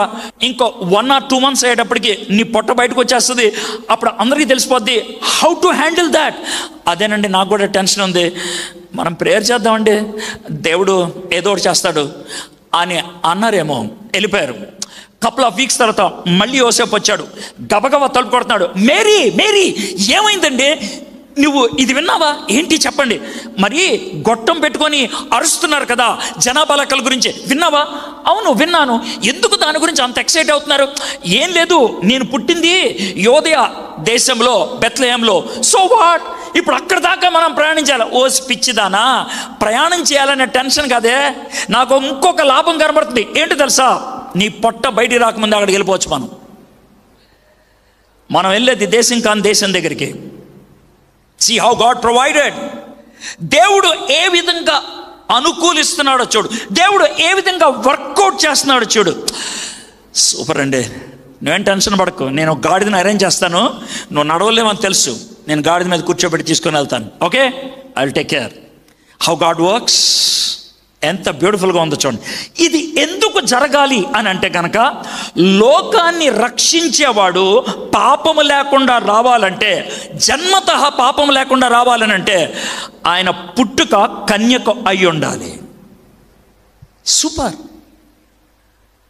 ఇంకో 1 or 2 months అయ్యేటప్పటికి నీ పొట్ట బయటకు వచ్చేస్తుంది, అప్పుడు అందరికీ తెలిసిపోద్ది. How to handle that? అదేనండి నాకు కూడా టెన్షన్ ఉంది. మనం ప్రేయర్ చేద్దామండి, దేవుడు ఏదో ఒకటి చేస్తాడు అని అన్నారేమో, వెళ్ళిపోయారు. కపుల్ ఆఫ్ వీక్స్ తర్వాత మళ్ళీ యోసేపు వచ్చాడు, గబగబా తలుపు కొడుతున్నాడు. మేరీ మేరీ ఏమైందండి, నువ్వు ఇది విన్నావా ఏంటి చెప్పండి. మరి గొట్టం పెట్టుకొని అరుస్తున్నారు కదా జనాభా లెక్కల గురించి, విన్నావా? అవును విన్నాను. ఎందుకు దాని గురించి అంత ఎక్సైట్ అవుతున్నారు? ఏం లేదు, నేను పుట్టింది యోదయ దేశంలో బెత్లెహేంలో. సో వాట్, ఇప్పుడు అక్కడ దాకా మనం ప్రయాణించాలి. ఓ పిచ్చిదానా, ప్రయాణం చేయాలనే టెన్షన్ కాదే, నాకు ఇంకొక లాభం కనబడుతుంది. ఏంటి తెలుసా, నీ పొట్ట బయటికి రాకముందు అక్కడికి వెళ్ళిపోవచ్చు. మనం వెళ్ళేది దేశం కాని దేశం దగ్గరికి. See how God provided. దేవుడు ఏ విధంగా అనుకూలిస్తున్నాడో చూడు, దేవుడు ఏ విధంగా వర్కౌట్ చేస్తున్నాడో చూడు. సూపర్ అండి, నువ్వేం టెన్షన్ పడకు, నేను గాడిదని అరేంజ్ చేస్తాను, నువ్వు నడవలేమని తెలుసు, నేను గాడిద మీద కూర్చోబెట్టి తీసుకొని వెళ్తాను. Okay, I will take care. How God works, ఎంత బ్యూటిఫుల్గా ఉందో చూడండి. ఇది ఎందుకు జరగాలి అని అంటే కనుక, లోకాన్ని రక్షించేవాడు పాపము లేకుండా రావాలంటే, జన్మతః పాపము లేకుండా రావాలనంటే ఆయన పుట్టుక కన్యక అయి ఉండాలి. సూపర్,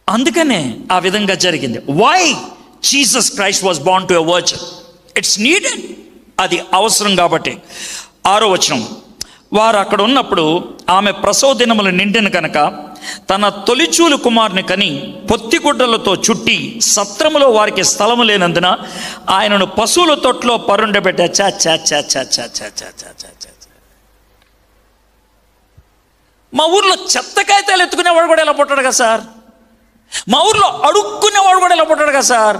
అందుకనే ఆ విధంగా జరిగింది. Why Jesus Christ was born to a virgin, it's needed, అది అవసరం కాబట్టి. 6వ వచనం, వారు అక్కడ ఉన్నప్పుడు ఆమె ప్రసవ దినములు నిండిన కనుక తన తొలిచూలు కుమారుని కని పొత్తిగుడ్డలతో చుట్టి సత్రములో వారికి స్థలము లేనందున ఆయనను పశువుల తొట్లో పరుండబెట్టా. చా చా చా చా చా చా చా చా చా చా. మా ఊర్లో చెత్త కాగితాలు ఎత్తుకునేవాడు కూడా ఇలా పుట్టాడు కదా సార్, మా ఊర్లో అడుక్కునేవాడు కూడా ఇలా పుట్టాడు కదా సార్.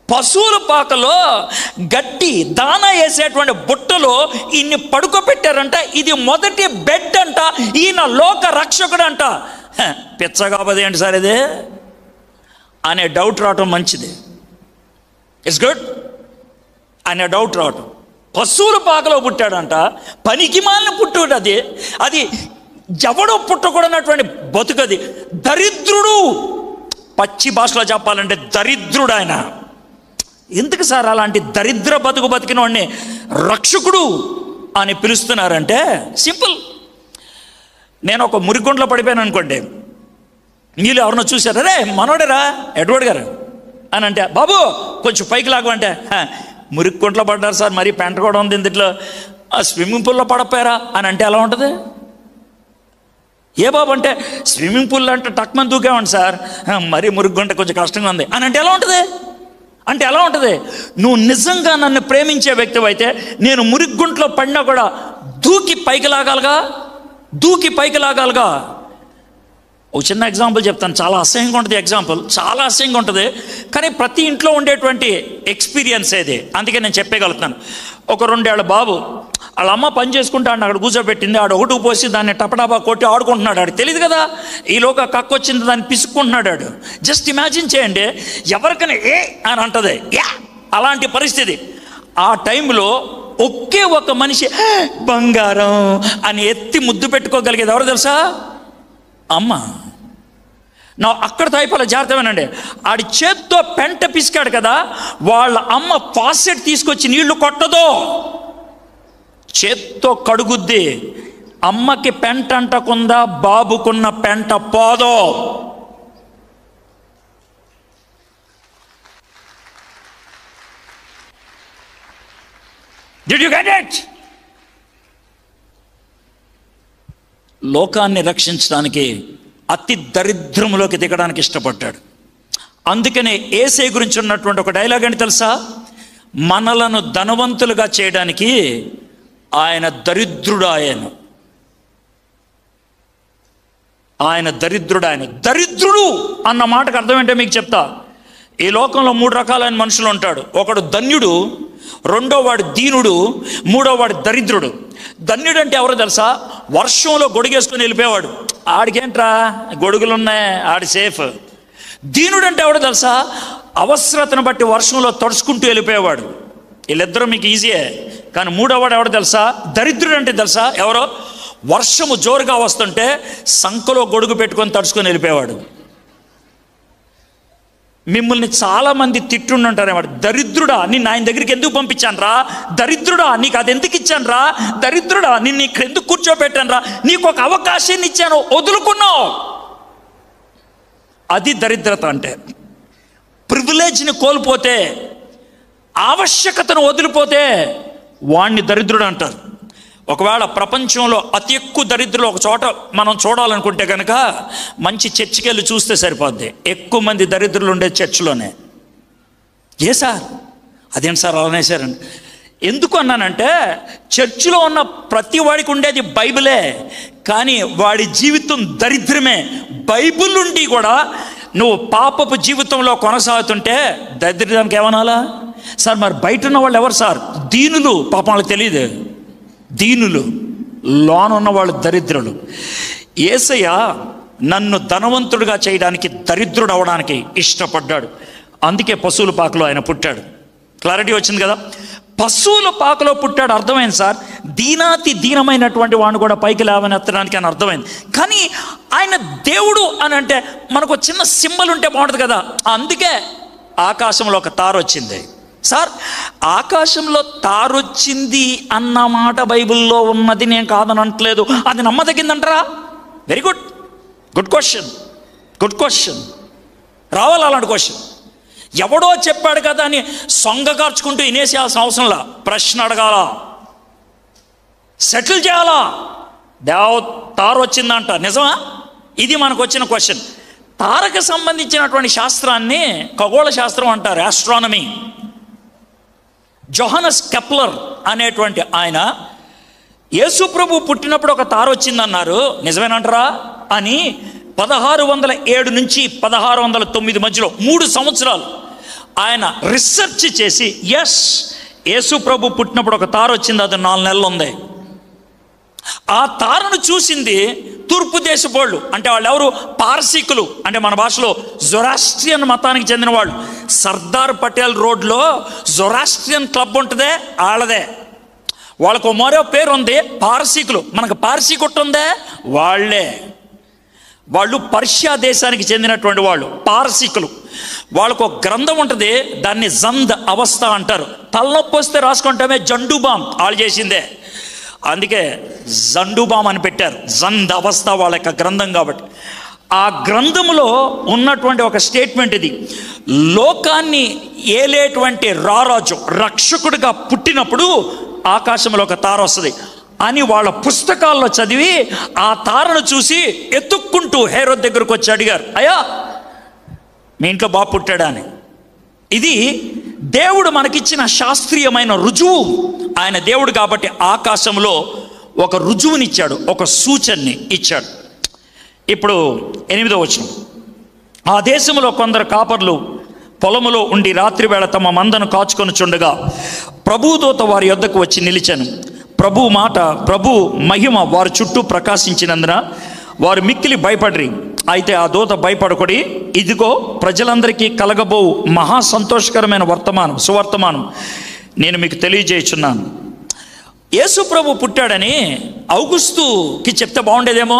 పశువుల పాకలో గడ్డి దానా వేసేటువంటి బుట్టలో ఇన్ని పడుకోబెట్టారంట, ఇది మొదటి బెడ్ అంట, ఈయన లోక రక్షకుడు అంట. పిచ్చ కాబోదే ఏంటి సార్ ఇది అనే డౌట్ రావటం మంచిది, ఇట్స్ గుడ్ అనే డౌట్ రావటం. పశువుల పాకలో పుట్టాడంట, పనికి మాలిన పుట్టుడు అది, అది ఎవడో పుట్టకూడనటువంటి బతుకది. దరిద్రుడు, పచ్చి భాషలో చెప్పాలంటే దరిద్రుడు ఆయన. ఎందుకు సార్ అలాంటి దరిద్ర బతుకు బతికిన వాడిని రక్షకుడు అని పిలుస్తున్నారంటే సింపుల్. నేను ఒక మురిగుంట్లో పడిపోయాను అనుకోండి, మీరు ఎవరినో చూశారు, రే మనోడేరా ఎడ్వర్డ్ గారు అని అంటే, బాబు కొంచెం పైకి లాగమంటే, మురిగుంట్లో పడ్డారు సార్, మరీ పెంట కూడా ఉంది ఇందులో, స్విమ్మింగ్ పూల్లో పడపోయారా అని అంటే ఎలా ఉంటుంది? ఏ బాబు అంటే స్విమ్మింగ్ పూల్ అంటే టక్మని దూకేమండి సార్, మరీ మురుగుంటే కొంచెం కష్టంగా ఉంది అని అంటే ఎలా ఉంటుంది? అంటే ఎలా ఉంటుంది? నువ్వు నిజంగా నన్ను ప్రేమించే వ్యక్తి అయితే నేను మురిగుంట్లో పడినా కూడా దూకి పైకి లాగాలిగా, దూకి పైకి లాగాలిగా. ఒక చిన్న ఎగ్జాంపుల్ చెప్తాను, చాలా అసహ్యంగా ఉంటుంది ఎగ్జాంపుల్, చాలా అసహ్యంగా ఉంటుంది, కానీ ప్రతి ఇంట్లో ఉండేటువంటి ఎక్స్పీరియన్స్ ఏది, అందుకే నేను చెప్పగలుగుతాను. ఒక 2 ఏళ్ల బాబు వాళ్ళ అమ్మ పని చేసుకుంటాడు, అక్కడ కూర్చోబెట్టింది, ఆడు ఒకటికి పోసి దాన్ని టపటాపా కొట్టి ఆడుకుంటున్నాడు. ఆడు తెలియదు కదా ఈలోగా కక్కు వచ్చింది, దాన్ని పిసుక్కుంటున్నాడు ఆడు. జస్ట్ ఇమాజిన్ చేయండి, ఎవరికైనా ఏ అని అంటది, యా అలాంటి పరిస్థితి. ఆ టైంలో ఒకే ఒక మనిషి బంగారం అని ఎత్తి ముద్దు పెట్టుకోగలిగేది ఎవరు తెలుసా? అమ్మ. నా అక్కడ అయిపోలే, జాగ్రత్తమేనండి. ఆడి చేత్తో పెంట పిసికాడు కదా, వాళ్ళ అమ్మ ఫాసెట్ తీసుకొచ్చి నీళ్లు కొట్టదో, చేత్తో కడుగుద్ది. అమ్మకి పెంట అంటకుందా, బాబుకున్న పెంట పోదో. Did you get it? లోకాన్ని రక్షించడానికి అతి దరిద్రములోకి దిగడానికి ఇష్టపడ్డాడు. అందుకనే యేసే గురించి ఉన్నటువంటి ఒక డైలాగ్ ఏంటి తెలుసా? మనలను ధనవంతులుగా చేయడానికి ఆయన దరిద్రుడు. ఆయన దరిద్రుడు అన్న మాటకు అర్థం ఏంటో మీకు చెప్తా. ఈ లోకంలో 3 రకాలైన మనుషులు ఉంటాడు. ఒకడు ధన్యుడు, రెండో వాడు దీనుడు, మూడో వాడు దరిద్రుడు. ధన్యుడు అంటే ఎవరో తెలుసా? వర్షంలో గొడుగేసుకొని వెళ్ళిపోయేవాడు, ఆడికేంట్రా గొడుగులున్నాయి, ఆడి సేఫ్. దీనుడు అంటే ఎవడో తెలుసా? అవసరతను బట్టి వర్షంలో తడుచుకుంటూ వెళ్ళిపోయేవాడు. వీళ్ళిద్దరూ మీకు ఈజీయే. కానీ మూడోవాడు ఎవడో తెలుసా? దరిద్రుడు అంటే తెలుసా ఎవరో? వర్షము జోరుగా వస్తుంటే సంకలో గొడుగు పెట్టుకొని తడుచుకొని వెళ్ళిపోయేవాడు. మిమ్మల్ని చాలామంది తిట్టుంటారు, వాడు దరిద్రుడా నిన్ను ఆయన దగ్గరికి ఎందుకు పంపించాను రా, దరిద్రుడా నీకు అది ఎందుకు ఇచ్చాను రా, దరిద్రుడా నిన్ను ఇక్కడ ఎందుకు కూర్చోబెట్టాను రా, నీకు ఒక అవకాశాన్ని ఇచ్చాను వదులుకున్నావు. అది దరిద్రత అంటే. ప్రివిలేజ్ని కోల్పోతే, ఆవశ్యకతను వదిలిపోతే వాణ్ణి దరిద్రుడు అంటారు. ఒకవేళ ప్రపంచంలో అతి ఎక్కువ దరిద్రులు ఒక చోట మనం చూడాలనుకుంటే కనుక మంచి చర్చికి వెళ్ళి చూస్తే సరిపోద్ది. ఎక్కువ మంది దరిద్రులు ఉండే చర్చిలోనే. ఏ సార్ అదేంటి సార్ అలానే సార్ అండి? ఎందుకు అన్నానంటే, చర్చిలో ఉన్న ప్రతి వాడికి ఉండేది బైబిలే, కానీ వాడి జీవితం దరిద్రమే. బైబిల్ ఉండి కూడా నువ్వు పాపపు జీవితంలో కొనసాగుతుంటే దరిద్రానికి ఏమనాలా సార్? మరి బయట ఉన్న వాళ్ళు ఎవరు సార్? దీనులు. పాపం వాళ్ళకి తెలియదు. దీనులు, లోన ఉన్న వాళ్ళు దరిద్రులు. యేసయ్య నన్ను ధనవంతుడిగా చేయడానికి, దరిద్రుడు అవడానికి ఇష్టపడ్డాడు. అందుకే పశువుల పాకలో ఆయన పుట్టాడు. క్లారిటీ వచ్చింది కదా? పశువుల పాకలో పుట్టాడు, అర్థమైంది సార్. దీనాతి దీనమైనటువంటి వాడిని కూడా పైకి లేవనెత్తడానికి అని అర్థమైంది. కానీ ఆయన దేవుడు అని అంటే మనకు చిన్న సింబల్ ఉంటే బాగుంటుంది కదా. అందుకే ఆకాశంలో ఒక తార వచ్చింది. సార్, ఆకాశంలో తారొచ్చింది అన్న మాట బైబిల్లో ఉన్నది, నేను కాదనట్లేదు. అది నమ్మదగిందంటారా? Very good, good question, good question. రావాలి అలాంటి క్వశ్చన్. ఎవడో చెప్పాడు కదా అని సొంగగార్చుకుంటూ వినేసేయాల్సిన అవసరంలా. ప్రశ్న అడగాల, సెటిల్ చేయాలా. తారు వచ్చిందంట, నిజమా? ఇది మనకు వచ్చిన క్వశ్చన్. తారకు సంబంధించినటువంటి శాస్త్రాన్ని ఖగోళ శాస్త్రం అంటారు, ఆస్ట్రానమీ. జోహానస్ కెప్లర్ అనేటువంటి ఆయన యేసు ప్రభు పుట్టినప్పుడు ఒక తార వచ్చిందన్నారు, నిజమేనంటారా అని 1607 నుంచి 1609 మధ్యలో 3 సంవత్సరాలు ఆయన రీసెర్చ్ చేసి, ఎస్, యేసు ప్రభు పుట్టినప్పుడు ఒక తార వచ్చింది, అది 4 నెలలు ఉంది. ఆ తారను చూసింది తూర్పు దేశపోళ్ళు. అంటే వాళ్ళు ఎవరు? పార్సీకులు. అంటే మన భాషలో జొరాస్ట్రియన్ మతానికి చెందిన వాళ్ళు. సర్దార్ పటేల్ రోడ్లో జొరాస్ట్రియన్ క్లబ్ ఉంటుందే, వాళ్ళదే. వాళ్ళకు మరో పేరు ఉంది, పార్సీకులు. మనకు పార్సీ కొట్టుందే, వాళ్ళే. వాళ్ళు పర్షియా దేశానికి చెందినటువంటి వాళ్ళు, పార్సీకులు. వాళ్ళకు ఒక గ్రంథం ఉంటుంది, దాన్ని జంద్ అవస్థ అంటారు. తలనొప్పి వస్తే రాసుకుంటామే జండుబామ్, వాళ్ళు చేసిందే. అందుకే జండుబామ్ అని పెట్టారు. జంద్ అవస్థ వాళ్ళ యొక్క గ్రంథం కాబట్టి. ఆ గ్రంథంలో ఉన్నటువంటి ఒక స్టేట్మెంట్ ఇది: లోకాన్ని ఏలేటువంటి రారాజు, రక్షకుడిగా పుట్టినప్పుడు ఆకాశంలో ఒక తార వస్తుంది అని వాళ్ళ పుస్తకాల్లో చదివి, ఆ తారను చూసి ఎత్తుక్కుంటూ హేరోద్ దగ్గరకు వచ్చి అడిగారు, అయ్యా మీ ఇంట్లో బాబు పుట్టాడా అని. ఇది దేవుడు మనకిచ్చిన శాస్త్రీయమైన రుజువు. ఆయన దేవుడు కాబట్టి ఆకాశంలో ఒక రుజువునిచ్చాడు, ఒక సూచనని ఇచ్చాడు. ఇప్పుడు 8వ వచనం. ఆ దేశంలో కొందరు కాపర్లు పొలములో ఉండి రాత్రి వేళ తమ మందను కాచుకొని చుండగా ప్రభుదూత వారి యొద్దకు వచ్చి నిలిచాను. ప్రభు మహిమ వారి చుట్టూ ప్రకాశించినందున వారు మిక్కిలి భయపడ్రి. అయితే ఆ దూత భయపడకొడి, ఇదిగో ప్రజలందరికీ కలగబో మహా సంతోషకరమైన సువర్తమానం నేను మీకు తెలియజేయుచున్నాను. యేసు ప్రభు పుట్టాడని ఔగుస్తుకి చెప్తే బాగుండేదేమో,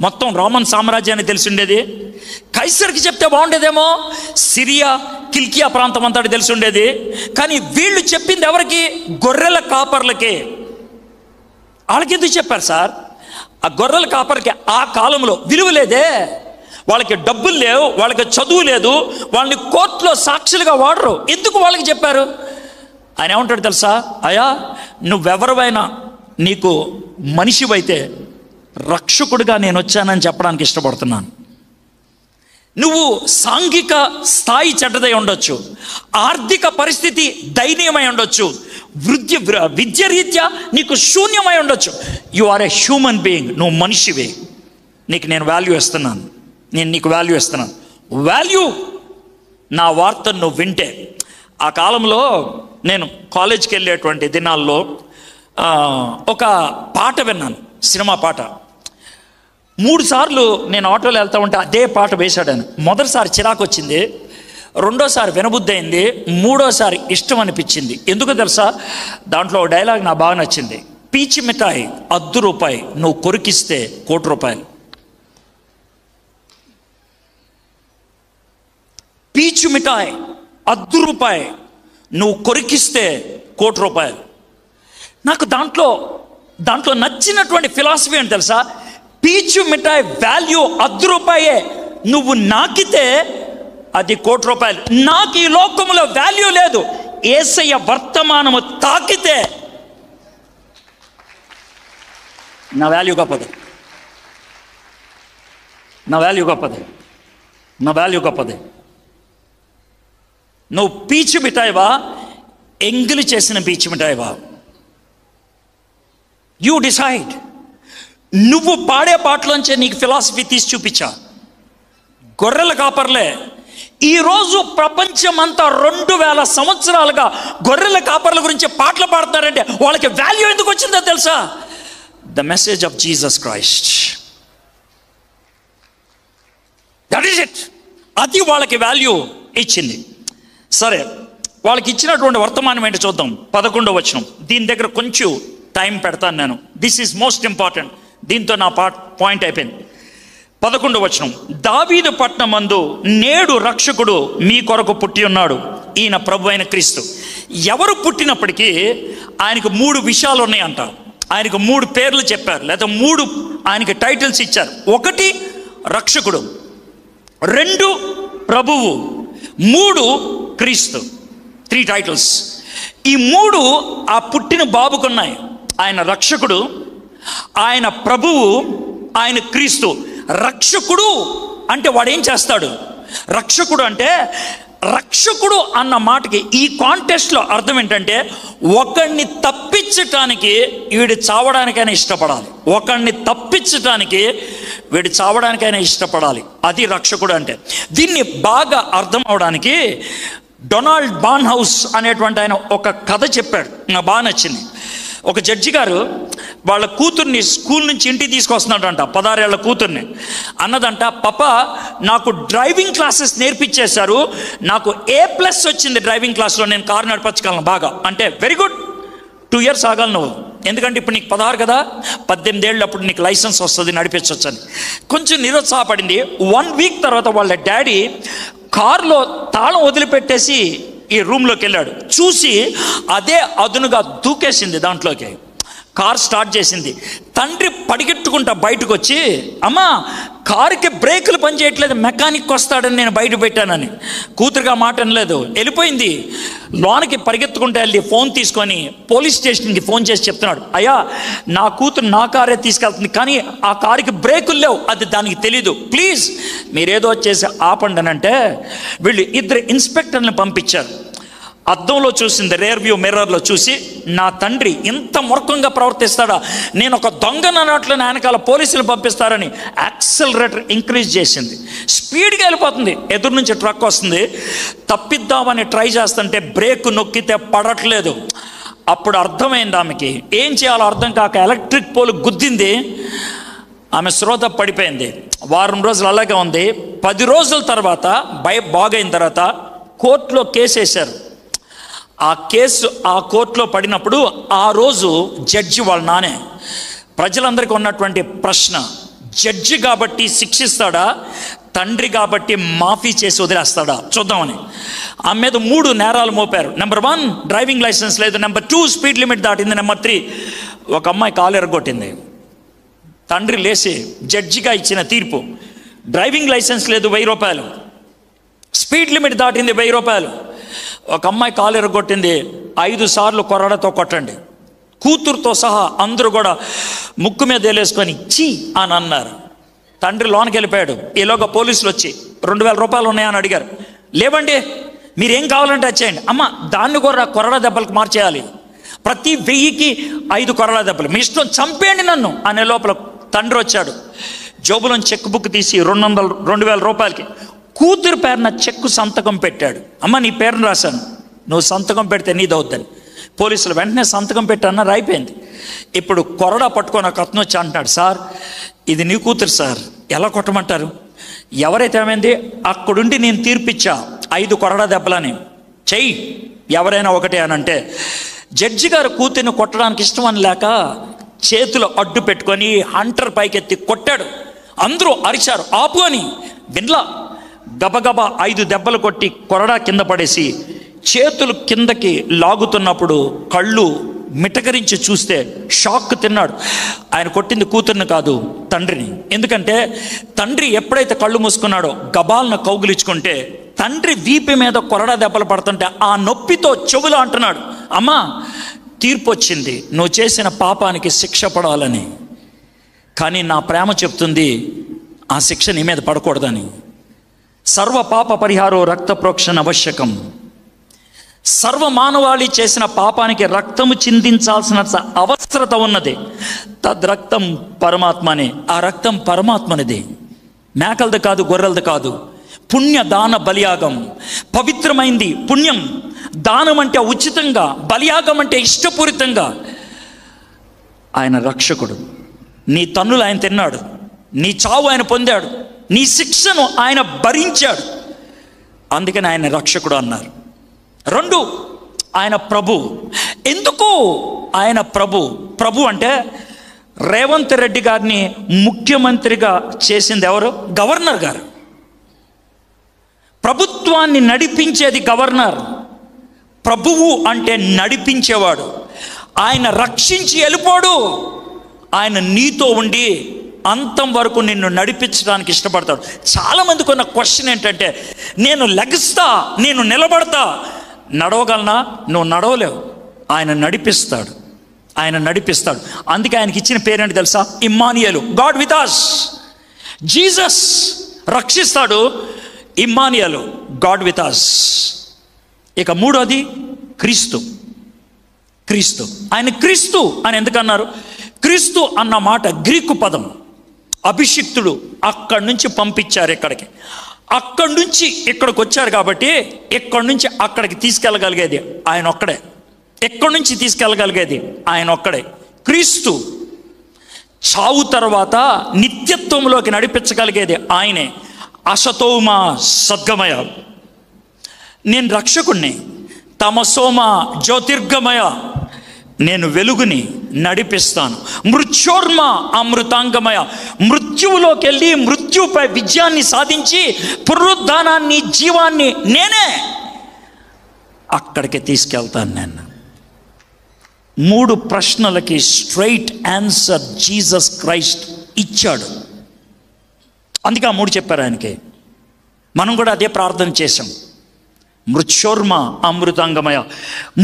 మొత్తం రోమన్ సామ్రాజ్యాన్ని తెలిసి ఉండేది. కైసర్కి చెప్తే బాగుండేదేమో, సిరియా కిల్కియా ప్రాంతం అంతా తెలిసి ఉండేది. కానీ వీళ్ళు చెప్పింది ఎవరికి? గొర్రెల కాపర్లకే. వాళ్ళకి ఎందుకు చెప్పారు సార్? ఆ గొర్రెల కాపర్కి ఆ కాలంలో విలువ లేదే, వాళ్ళకి డబ్బులు లేవు, వాళ్ళకి చదువు లేదు, వాళ్ళని కోర్టులో సాక్షులుగా వాడరు. ఎందుకు వాళ్ళకి చెప్పారు? ఆయన ఏమంటాడు తెలుసా? అయ్యా, నువ్వెవరివైనా, నీకు మనిషివైతే రక్షకుడిగా నేను వచ్చానని చెప్పడానికి ఇష్టపడుతున్నాను. నువ్వు సాంఘిక స్థాయి చెడ్డదై ఉండొచ్చు, ఆర్థిక పరిస్థితి దయనీయమై ఉండొచ్చు, విద్యరీత్యా నీకు శూన్యమై ఉండొచ్చు. You are a human being. నువ్వు మనిషివే. నీకు నేను వాల్యూ ఇస్తున్నాను. నేను నీకు వాల్యూ ఇస్తున్నాను. వాల్యూ నా వార్తను నువ్వు వింటే. ఆ కాలంలో నేను కాలేజ్కి వెళ్ళేటువంటి దినాల్లో ఒక పాట విన్నాను, సినిమా పాట. 3 సార్లు నేను ఆటోలో వెళ్తూ ఉంటే అదే పాట వేశాడాను. మొదటిసారి చిరాకు వచ్చింది, రెండోసారి వినబుద్ధి అయింది, మూడోసారి ఇష్టం అనిపించింది. ఎందుకు తెలుసా? దాంట్లో డైలాగ్ నాకు బాగా నచ్చింది. పీచి మిఠాయి ₹10, నువ్వు కొరికిస్తే ₹1,00,00,000. పీచు మిఠాయి ₹10, నువ్వు కొరికిస్తే ₹1,00,00,000. నాకు దాంట్లో నచ్చినటువంటి ఫిలాసఫీ అని తెలుసా? పీచు మిఠాయి వాల్యూ ₹10, నువ్వు నాకితే అది ₹1,00,00,000. నాకు ఈ లోకంలో వాల్యూ లేదు. యేసయ్య వర్తమానము తాకితే నా వాల్యూ గొప్పది, నా వాల్యూ గొప్పది, నా వాల్యూ గొప్పది. నువ్వు పీచు మిఠాయివా, ఎంగిలి చేసిన పీచు మిఠాయివా? You decide. నువ్వు పాడే పాటలోంచే నీకు ఫిలాసఫీ తీసి చూపించా. గొర్రెల కాపర్లే ఈరోజు ప్రపంచమంతా 2000 సంవత్సరాలుగా గొర్రెల కాపర్ల గురించి పాటలు పాడుతున్నారంటే వాళ్ళకి వాల్యూ ఎందుకు వచ్చిందో తెలుసా? The message of Jesus Christ. That is it. అది వాళ్ళకి వాల్యూ ఇచ్చింది. సరే, వాళ్ళకి ఇచ్చినటువంటి వర్తమానం ఏంటో చూద్దాం. 11వ వచనం. దీని దగ్గర కొంచెం టైం పెడతాను నేను. This is most important. దీంతో నా పాయింట్ అయిపోయింది. 11వ వచనం. దావీదు పట్టణమందు నేడు రక్షకుడు మీ కొరకు పుట్టి ఉన్నాడు, ఈయన ప్రభు అయిన క్రీస్తు. ఎవరు పుట్టినప్పటికీ ఆయనకు 3 విషయాలు ఉన్నాయంట. ఆయనకు 3 పేర్లు చెప్పారు, లేదా 3 ఆయనకి టైటిల్స్ ఇచ్చారు. 1 రక్షకుడు, 2 ప్రభువు, 3 క్రీస్తు. 3 టైటిల్స్. ఈ 3 ఆ పుట్టిన బాబుకున్నాయి. ఆయన రక్షకుడు, ఆయన ప్రభువు, ఆయన క్రీస్తు. రక్షకుడు అంటే వాడు ఏం చేస్తాడు? రక్షకుడు అంటే, రక్షకుడు అన్న మాటకి ఈ కాంటెస్ట్లో అర్థం ఏంటంటే, ఒకడిని తప్పించటానికి వీడు చావడానికైనా ఇష్టపడాలి. ఒకడిని తప్పించటానికి వీడు చావడానికైనా ఇష్టపడాలి. అది రక్షకుడు అంటే. దీన్ని బాగా అర్థం అవడానికి డొనాల్డ్ బార్న్హౌస్ అనేటువంటి ఆయన ఒక కథ చెప్పాడు, నాకు బాగా నచ్చింది. ఒక జడ్జి గారు వాళ్ళ కూతుర్ని స్కూల్ నుంచి ఇంటికి తీసుకొస్తున్నాడంట, 16 ఏళ్ల కూతుర్ని. అన్నదంట, పాప నాకు డ్రైవింగ్ క్లాసెస్ నేర్పించేశారు, నాకు A+ వచ్చింది డ్రైవింగ్ క్లాస్లో, నేను కారు నడిపించగలను బాగా. అంటే వెరీ గుడ్, 2 ఇయర్స్ ఆగాలి నువ్వు, ఎందుకంటే ఇప్పుడు నీకు 16 కదా, 18 ఏళ్ళు అప్పుడు నీకు లైసెన్స్ వస్తుంది, నడిపించవచ్చు అని. కొంచెం నిరుత్సాహపడింది. 1 వీక్ తర్వాత వాళ్ళ డాడీ కారులో తాళం వదిలిపెట్టేసి ఈ రూమ్లోకి వెళ్ళాడు. చూసి అదే అదునుగా దూకేసింది దాంట్లోకి. కార్ స్టార్ట్ చేసింది. తండ్రి పరిగెట్టుకుంటా బయటకు వచ్చి, అమ్మా కారుకి బ్రేకులు పనిచేయట్లేదు, మెకానిక్ వస్తాడని నేను బయట పెట్టానని. కూతురుగా మాట అనలేదు, వెళ్ళిపోయింది. లోనికి పరిగెత్తుకుంటూ వెళ్ళి ఫోన్ తీసుకొని పోలీస్ స్టేషన్కి ఫోన్ చేసి చెప్తున్నాడు, అయ్యా నా కూతురు నా కారే తీసుకెళ్తుంది, కానీ ఆ కారుకి బ్రేకులు లేవు, అది దానికి తెలీదు, ప్లీజ్ మీరేదో చేసి ఆపండి అని. అంటే వీళ్ళు 2 ఇన్స్పెక్టర్ని పంపించారు. అద్దంలో చూసింది, రేర్ వ్యూ మిర్రర్లో చూసి, నా తండ్రి ఇంత మూర్ఖంగా ప్రవర్తిస్తాడా, నేను ఒక దొంగను అన్నట్లు వెనకాల పోలీసులు పంపిస్తారని యాక్సిలరేటర్ ఇంక్రీజ్ చేసింది. స్పీడ్గా వెళ్ళిపోతుంది. ఎదురు నుంచి ట్రక్ వస్తుంది, తప్పిద్దామని ట్రై చేస్తుంటే బ్రేక్ నొక్కితే పడట్లేదు. అప్పుడు అర్థమైంది ఆమెకి, ఏం చేయాలో అర్థం కాక ఎలక్ట్రిక్ పోల్ గుద్దింది. ఆమె శ్రోత పడిపోయింది. 1 వారం రోజులు అలాగే ఉంది. 10 రోజుల తర్వాత బాగైన తర్వాత కోర్టులో కేసు వేశారు. ఆ కోర్టులో పడినప్పుడు ఆ రోజు జడ్జి వాళ్ళ నానే. ప్రజలందరికీ ఉన్నటువంటి ప్రశ్న, జడ్జి కాబట్టి శిక్షిస్తాడా, తండ్రి కాబట్టి మాఫీ చేసి వదిలేస్తాడా చూద్దామని. ఆమె మీద 3 నేరాలు మోపారు. నెంబర్ 1 డ్రైవింగ్ లైసెన్స్ లేదు, నెంబర్ 2 స్పీడ్ లిమిట్ దాటింది, నెంబర్ 3 ఒక అమ్మాయి కాలు ఎరగొట్టింది. తండ్రి లేచి జడ్జిగా ఇచ్చిన తీర్పు, డ్రైవింగ్ లైసెన్స్ లేదు ₹1000, స్పీడ్ లిమిట్ దాటింది ₹1000, ఒక అమ్మాయి కాలు ఎరగొట్టింది, 5 సార్లు కొరడతో కొట్టండి. కూతురుతో సహా అందరూ కూడా ముక్కు మీద వేలేసుకొని చీ అని అన్నారు. తండ్రి లోనికి వెళ్ళిపోయాడు. ఈలోగా పోలీసులు వచ్చి ₹2000 ఉన్నాయని అడిగారు. లేవండి, మీరేం కావాలంటే వచ్చేయండి. అమ్మ దాన్ని కూడా కొరడ దెబ్బలకు మార్చేయాలి, ప్రతి 1000కి 5 కొరడ దెబ్బలు, మీ ఇష్టం, చంపేయండి నన్ను అనే లోపల తండ్రి వచ్చాడు. జోబులోని చెక్ బుక్ తీసి ₹2000కి కూతురు పేరున చెక్కు సంతకం పెట్టాడు. అమ్మ నీ పేరును రాశాను, నువ్వు సంతకం పెడితే నీదవుద్దని. పోలీసులు వెంటనే సంతకం పెట్టన్నారు, అయిపోయింది. ఇప్పుడు కొరడా పట్టుకొని ఒక అతను వచ్చి అంటున్నాడు, సార్ ఇది నీ కూతురు సార్, ఎలా కొట్టమంటారు? ఎవరైతే ఏమైంది, అక్కడుండి నేను తీర్పిచ్చా 5 కొరడా దెబ్బలని, చెయ్యి ఎవరైనా ఒకటే అని అంటే, జడ్జి గారు కూతుర్ని కొట్టడానికి ఇష్టం అని లేక చేతులు అడ్డు పెట్టుకొని హంటర్ పైకెత్తి కొట్టాడు. అందరూ అరిచారు, ఆపు అని. విన్లా, గబగబా 5 దెబ్బలు కొట్టి కొరడా కింద పడేసి చేతులు కిందకి లాగుతున్నప్పుడు కళ్ళు మిటకరించి చూస్తే షాక్ తిన్నాడు. ఆయన కొట్టింది కూతుర్ని కాదు, తండ్రిని. ఎందుకంటే తండ్రి ఎప్పుడైతే కళ్ళు మూసుకున్నాడో గబాలను కౌగిలించుకుంటే తండ్రి వీపు మీద కొరడా దెబ్బలు పడుతుంటే ఆ నొప్పితో చెవులో అంటున్నాడు, అమ్మా తీర్పు వచ్చింది, నువ్వు చేసిన పాపానికి శిక్ష పడాలని. కానీ నా ప్రేమ చెప్తుంది ఆ శిక్ష నీ మీద పడకూడదని. సర్వ పాప పరిహారో రక్త ప్రోక్షణ ఆవశ్యకం. సర్వ మానవాళి చేసిన పాపానికి రక్తము చిందించాల్సిన అవసరత ఉన్నది. తద్రక్తం పరమాత్మనే, ఆ రక్తం పరమాత్మనిది, మేకలది కాదు, గొర్రెలది కాదు. పుణ్య దాన బలియాగం, పవిత్రమైంది పుణ్యం. దానం అంటే ఉచితంగా, బలియాగం అంటే ఇష్టపూరితంగా. ఆయన రక్షకుడు. నీ తన్నులు ఆయన తిన్నాడు, నీ చావు ఆయన పొందాడు, నీ శిక్షను ఆయన భరించాడు. అందుకని ఆయన రక్షకుడు అన్నారు. 2, ఆయన ప్రభు. ఎందుకు ఆయన ప్రభు? ప్రభు అంటే రేవంత్ రెడ్డి గారిని ముఖ్యమంత్రిగా చేసింది ఎవరు? గవర్నర్ గారు. ప్రభుత్వాన్ని నడిపించేది గవర్నర్. ప్రభువు అంటే నడిపించేవాడు. ఆయన రక్షించి వెళ్ళిపోడు, ఆయన నీతో ఉండి అంతం వరకు నిన్ను నడిపించడానికి ఇష్టపడతాడు. చాలామందికి ఉన్న క్వశ్చన్ ఏంటంటే, నేను లెగుస్తా, నేను నిలబడతా, నడవగలనా? నువ్వు నడవలేవు. ఆయన నడిపిస్తాడు, ఆయన నడిపిస్తాడు. అందుకే ఆయనకి ఇచ్చిన పేరేంటి తెలుసా? Immanuel, God with us. Jesus రక్షిస్తాడు, ఇమ్మానియేలు, గాడ్ విత్ us. ఇక 3వది క్రీస్తు. క్రీస్తు, ఆయన క్రీస్తు అని ఎందుకన్నారు? క్రీస్తు అన్న మాట గ్రీకు పదం. అభిషిక్తుడు అక్కడి నుంచి పంపించారు ఇక్కడికి, అక్కడి నుంచి ఇక్కడికి వచ్చారు కాబట్టి ఇక్కడి నుంచి అక్కడికి తీసుకెళ్ళగలిగేది ఆయన ఒక్కడే. ఎక్కడి నుంచి తీసుకెళ్ళగలిగేది ఆయన ఒక్కడే. క్రీస్తు చావు తర్వాత నిత్యత్వంలోకి నడిపించగలిగేది ఆయనే. అసతోమ సద్గమయ, నేను రక్షకుణ్ణి. తమసోమ జ్యోతిర్గమయ, నేను వెలుగుని నడిపిస్తాను. మృత్యోర్మ అమృతాంగమయ, మృత్యువులోకి వెళ్ళి మృత్యుపై విజయాన్ని సాధించి పునరుద్ధానాన్ని, జీవాన్ని నేనే అక్కడికి తీసుకెళ్తాను. నేను 3 ప్రశ్నలకి స్ట్రైట్ ఆన్సర్ జీసస్ క్రైస్ట్ ఇచ్చాడు. అందుకే ఆ 3 చెప్పారు ఆయనకి. మనం కూడా అదే ప్రార్థన చేశాం. మృత్యోర్మ అమృతాంగమయ,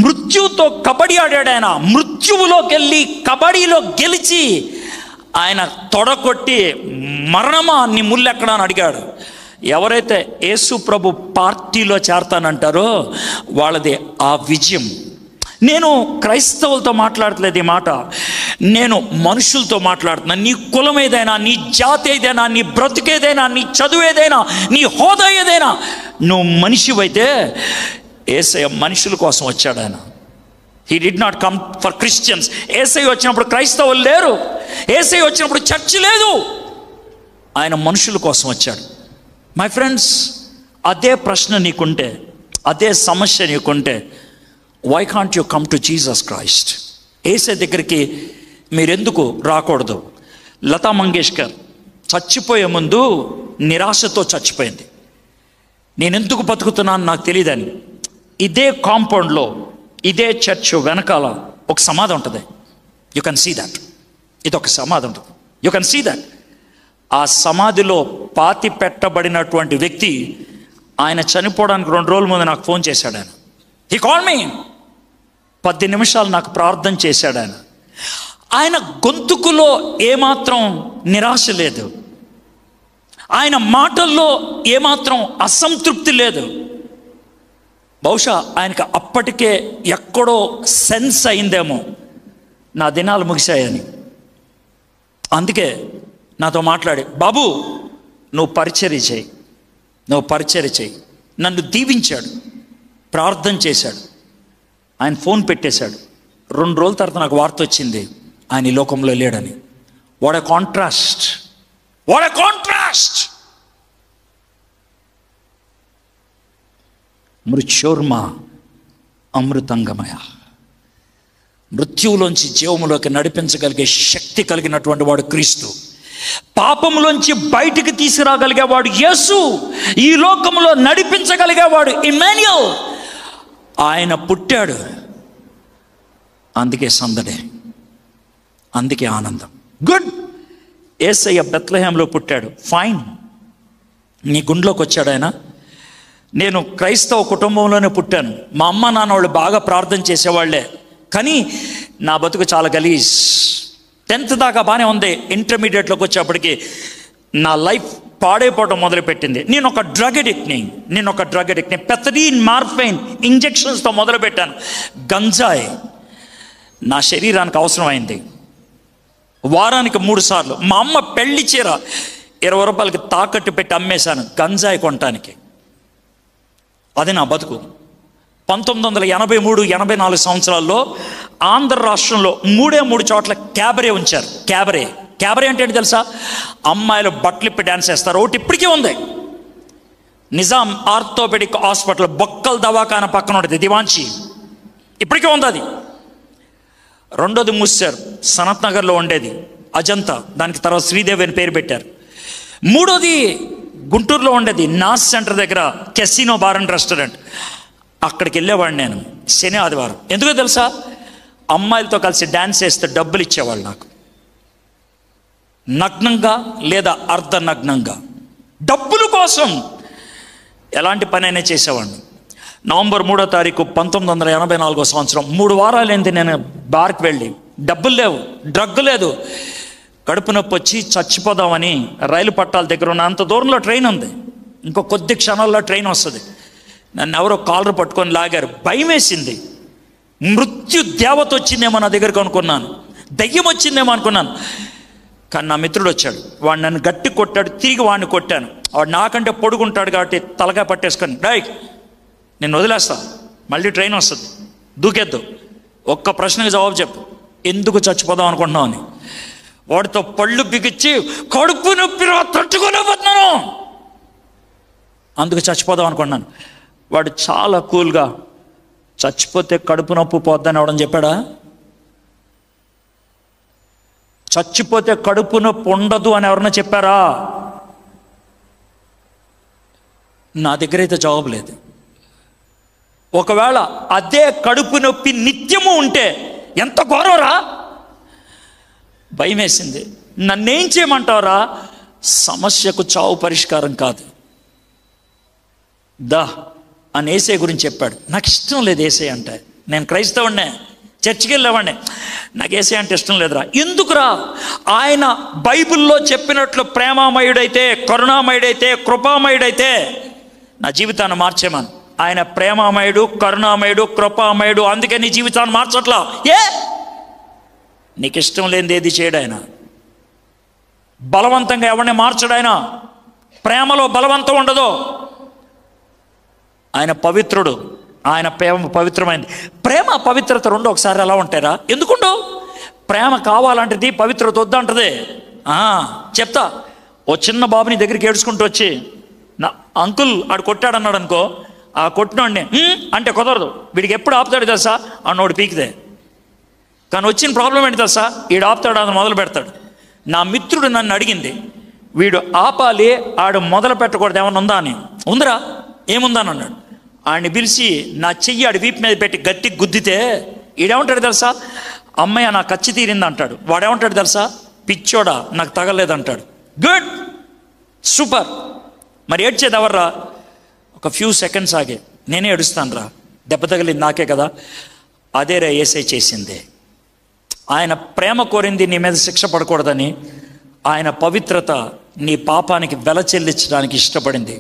మృత్యుతో కబడ్డీ ఆడాడు ఆయన. మృత్యువులోకి వెళ్ళి కబడ్డీలో గెలిచి ఆయన తొడకొట్టి, మరణమా నీ ముల్లెక్కడా అని అడిగాడు. ఎవరైతే యేసు ప్రభు పార్టీలో చేరతానంటారో వాళ్ళది ఆ విజయం. నేను క్రైస్తవులతో మాట్లాడట్లేదు ఈ మాట, నేను మనుషులతో మాట్లాడుతున్నాను. నీ కులం ఏదైనా, నీ జాతి ఏదైనా, నీ బ్రతుకేదైనా, నీ చదువు ఏదైనా, నీ హోదా ఏదైనా, నువ్వు మనిషివైతే యేసయ్య మనుషుల కోసం వచ్చాడు ఆయన. He did not come for Christians. Yesayya వచ్చినప్పుడు క్రైస్తవులు లేరు, యేసయ్య వచ్చినప్పుడు చర్చ్ లేదు, ఆయన మనుషుల కోసం వచ్చాడు. మై ఫ్రెండ్స్, అదే ప్రశ్న నీకుంటే, అదే సమస్య నీకుంటే, why can't you come to Jesus Christ? Yesayya దగ్గరికి మీరెందుకు రాకూడదు? లతా మంగేష్కర్ చచ్చిపోయే ముందు నిరాశతో చచ్చిపోయింది. నేనెందుకు బతుకుతున్నాను నాకు తెలియదని. ఇదే కాంపౌండ్లో, ఇదే చర్చ్ వెనకాల ఒక సమాధి ఉంటుంది. You can see that. ఇది ఒక సమాధి ఉంటుంది, యూ కెన్ సీ దట్. ఆ సమాధిలో పాతి పెట్టబడినటువంటి వ్యక్తి ఆయన చనిపోవడానికి 2 రోజుల ముందు నాకు ఫోన్ చేశాడు. ఆయన హీ కాల్ మీ. 10 నిమిషాలు నాకు ప్రార్థన చేశాడు ఆయన. ఆయన గొంతుకులో ఏమాత్రం నిరాశ లేదు, ఆయన మాటల్లో ఏమాత్రం అసంతృప్తి లేదు. బహుశా ఆయనకు అప్పటికే ఎక్కడో సెన్స్ అయిందేమో నా దినాలు ముగిశాయని. అందుకే నాతో మాట్లాడి, బాబు నువ్వు పరిచర్య చేయి, నువ్వు పరిచర్య చేయి. నన్ను దీవించాడు, ప్రార్థన చేశాడు. ఆయన ఫోన్ పెట్టేశాడు. 2 రోజుల తర్వాత నాకు వార్త వచ్చింది, ఆయన ఈ లోకంలో లేడని. What a contrast, what a contrast. మృత్యోర్మ అమృతంగమయ, మృత్యువులోంచి జీవములోకి నడిపించగలిగే శక్తి కలిగినటువంటి వాడు క్రీస్తు. పాపములోంచి బయటికి తీసుకురాగలిగేవాడు యేసు. ఈ లోకంలో నడిపించగలిగేవాడు ఇమ్మాన్యుయేల్. ఆయన పుట్టాడు, అందుకే సందడే, అందుకే ఆనందం. గుడ్. యేసయ్య బెత్లెహేంలో పుట్టాడు, ఫైన్. నీ గుండెలోకి వచ్చాడు ఆయన, నేను క్రైస్తవ కుటుంబంలోనే పుట్టాను. మా అమ్మ నాన్న వాళ్ళు బాగా ప్రార్థన చేసేవాళ్లే, కానీ నా బతుకు చాలా గలీజ్. 10th దాకా బాగానే ఉంది. ఇంటర్మీడియట్లోకి వచ్చేప్పటికి నా లైఫ్ పాడైపోవడం మొదలుపెట్టింది. నేను ఒక డ్రగ్ అడిక్ట్ని పెథడిన్, మార్ఫైన్ ఇంజెక్షన్స్తో మొదలుపెట్టాను. గంజాయి నా శరీరానికి అవసరమైంది. వారానికి 3 సార్లు మా అమ్మ పెళ్లి చీర 20 రూపాయలకి తాకట్టు పెట్టి అమ్మేశాను గంజాయి కొనటానికి. అది నా బతుకు. 1983-84 సంవత్సరాల్లో ఆంధ్ర రాష్ట్రంలో 3 చోట్ల క్యాబరే ఉంచారు. క్యాబరే అంటే ఏంటి తెలుసా? అమ్మాయిలు బట్టలిప్పి డ్యాన్స్ చేస్తారు. ఒకటి ఇప్పటికీ ఉంది, నిజాం ఆర్థోపెడిక్ హాస్పిటల్ బొక్కల దవాఖాన పక్కన ఉంటుంది, దివాంచి, ఇప్పటికీ ఉంది అది. రెండోది మూసారు, సనత్ నగర్లో ఉండేది అజంతా, దానికి తర్వాత శ్రీదేవి అని పేరు పెట్టారు. మూడోది గుంటూరులో ఉండేది నాస్ సెంటర్ దగ్గర కెసినో బార్ అండ్ రెస్టారెంట్. అక్కడికి వెళ్ళేవాడిని నేను శని ఆదివారం. ఎందుకో తెలుసా? అమ్మాయిలతో కలిసి డ్యాన్స్ చేస్తే డబ్బులు ఇచ్చేవాళ్ళు నాకు, నగ్నంగా లేదా అర్ధనగ్నంగా, డబ్బుల కోసం ఎలాంటి పనైనా చేసేవాడిని. నవంబర్ 3వ తారీఖు 1984 సంవత్సరం 3 వారాలైంది నేను బార్కి వెళ్ళి. డబ్బులు లేవు, డ్రగ్ లేదు, కడుపు నొప్పి వచ్చి చచ్చిపోదామని రైలు పట్టాల దగ్గర ఉన్న అంత దూరంలో ట్రైన్ ఉంది, ఇంకో కొద్ది క్షణాల్లో ట్రైన్ వస్తుంది. నన్ను ఎవరో కాలర్ పట్టుకొని లాగారు. భయం వేసింది. మృత్యు దేవత వచ్చిందేమో నా దగ్గరకు అనుకున్నాను, దయ్యం వచ్చిందేమో అనుకున్నాను. కానీ నా మిత్రుడు వచ్చాడు, వాడు నన్ను గట్టి కొట్టాడు, తిరిగి వాడిని కొట్టాను. వాడు నాకంటే పొడుగుంటాడు కాబట్టి తలగా పట్టేసుకొని, డై నేను వదిలేస్తా, మళ్ళీ ట్రైన్ వస్తుంది, దూకేద్దు, ఒక్క ప్రశ్నకు జవాబు చెప్పు, ఎందుకు చచ్చిపోదాం అనుకుంటున్నావు అని. వాడితో పళ్ళు బిగించి, కడుపు నొప్పి తట్టుకోలేకపోతున్నాను, అందుకు చచ్చిపోదాం అనుకున్నాను. వాడు చాలా కూల్గా, చచ్చిపోతే కడుపు నొప్పి పోద్దని అవడం చెప్పాడా? చచ్చిపోతే కడుపు నొప్పి ఉండదు అని ఎవరన్నా చెప్పారా? నా దగ్గర అయితే జవాబు లేదు. ఒకవేళ అదే కడుపు నొప్పి నిత్యము ఉంటే ఎంత ఘోరరా? భయం వేసింది. నన్నేం చేయమంటారా? సమస్యకు చావు పరిష్కారం కాదు, దా అని ఏసై గురించి చెప్పాడు. నాకు ఇష్టం లేదు ఏసై అంటే. నేను క్రైస్తవుడినే, చర్చికి వెళ్ళేవాడిని, నాకు ఏసై అంటే ఇష్టం లేదురా. ఎందుకురా? ఆయన బైబిల్లో చెప్పినట్లు ప్రేమామయుడైతే, కరుణామయుడైతే, కృపామయుడైతే నా జీవితాన్ని మార్చేమను. ఆయన ప్రేమామయుడు, కరుణామయుడు, కృపామయుడు, అందుకే నీ జీవితాన్ని మార్చట్లా. నీకు ఇష్టం లేనిది ఏది చేయడు ఆయన. బలవంతంగా ఎవరిని మార్చడు ఆయన. ప్రేమలో బలవంతం ఉండదు. ఆయన పవిత్రుడు, ఆయన ప్రేమ పవిత్రమైంది. ప్రేమ పవిత్రత రెండు ఒకసారి ఎలా ఉంటారా? ఎందుకుండవు? ప్రేమ కావాలంటది, పవిత్రత వద్దంటది. చెప్తా. ఓ చిన్న బాబుని దగ్గరికి ఏడ్చుకుంటూ వచ్చి, నా అంకుల్ ఆడు కొట్టాడన్నాడు అనుకో, ఆ కొట్టినోడిని అంటే కుదరదు, వీడికి ఎప్పుడు ఆపుతాడు తెలుసా? అన్నోడు పీకితే. కానీ వచ్చిన ప్రాబ్లం ఏంటి తెలుసా? వీడు ఆపుతాడు, అది మొదలు పెడతాడు. నా మిత్రుడు నన్ను అడిగింది, వీడు ఆపాలి, ఆడు మొదలు పెట్టకూడదు, ఏమన్నా ఉందా అని. ఉందిరా, ఏముందని అన్నాడు. ఆడిని పిలిచి నా చెయ్యి ఆడి వీపు మీద పెట్టి గట్టి గుద్దితే ఈడేమంటాడు తెలుసా? అమ్మయ్య నా కచ్చి తీరింది అంటాడు. వాడేమంటాడు తెలుసా? పిచ్చోడా నాకు తగలేదంటాడు. Good, super. మరి ఏడ్చేది ఎవర్రా? ఒక ఫ్యూ సెకండ్స్ ఆగే నేనే ఏడుస్తాను రా, దెబ్బ తగిలింది నాకే కదా. అదే రా ఏసై చేసిందే. ఆయన ప్రేమ కోరింది నీ మీద శిక్ష పడకూడదని, ఆయన పవిత్రత నీ పాపానికి వెల చెల్లించడానికి ఇష్టపడింది.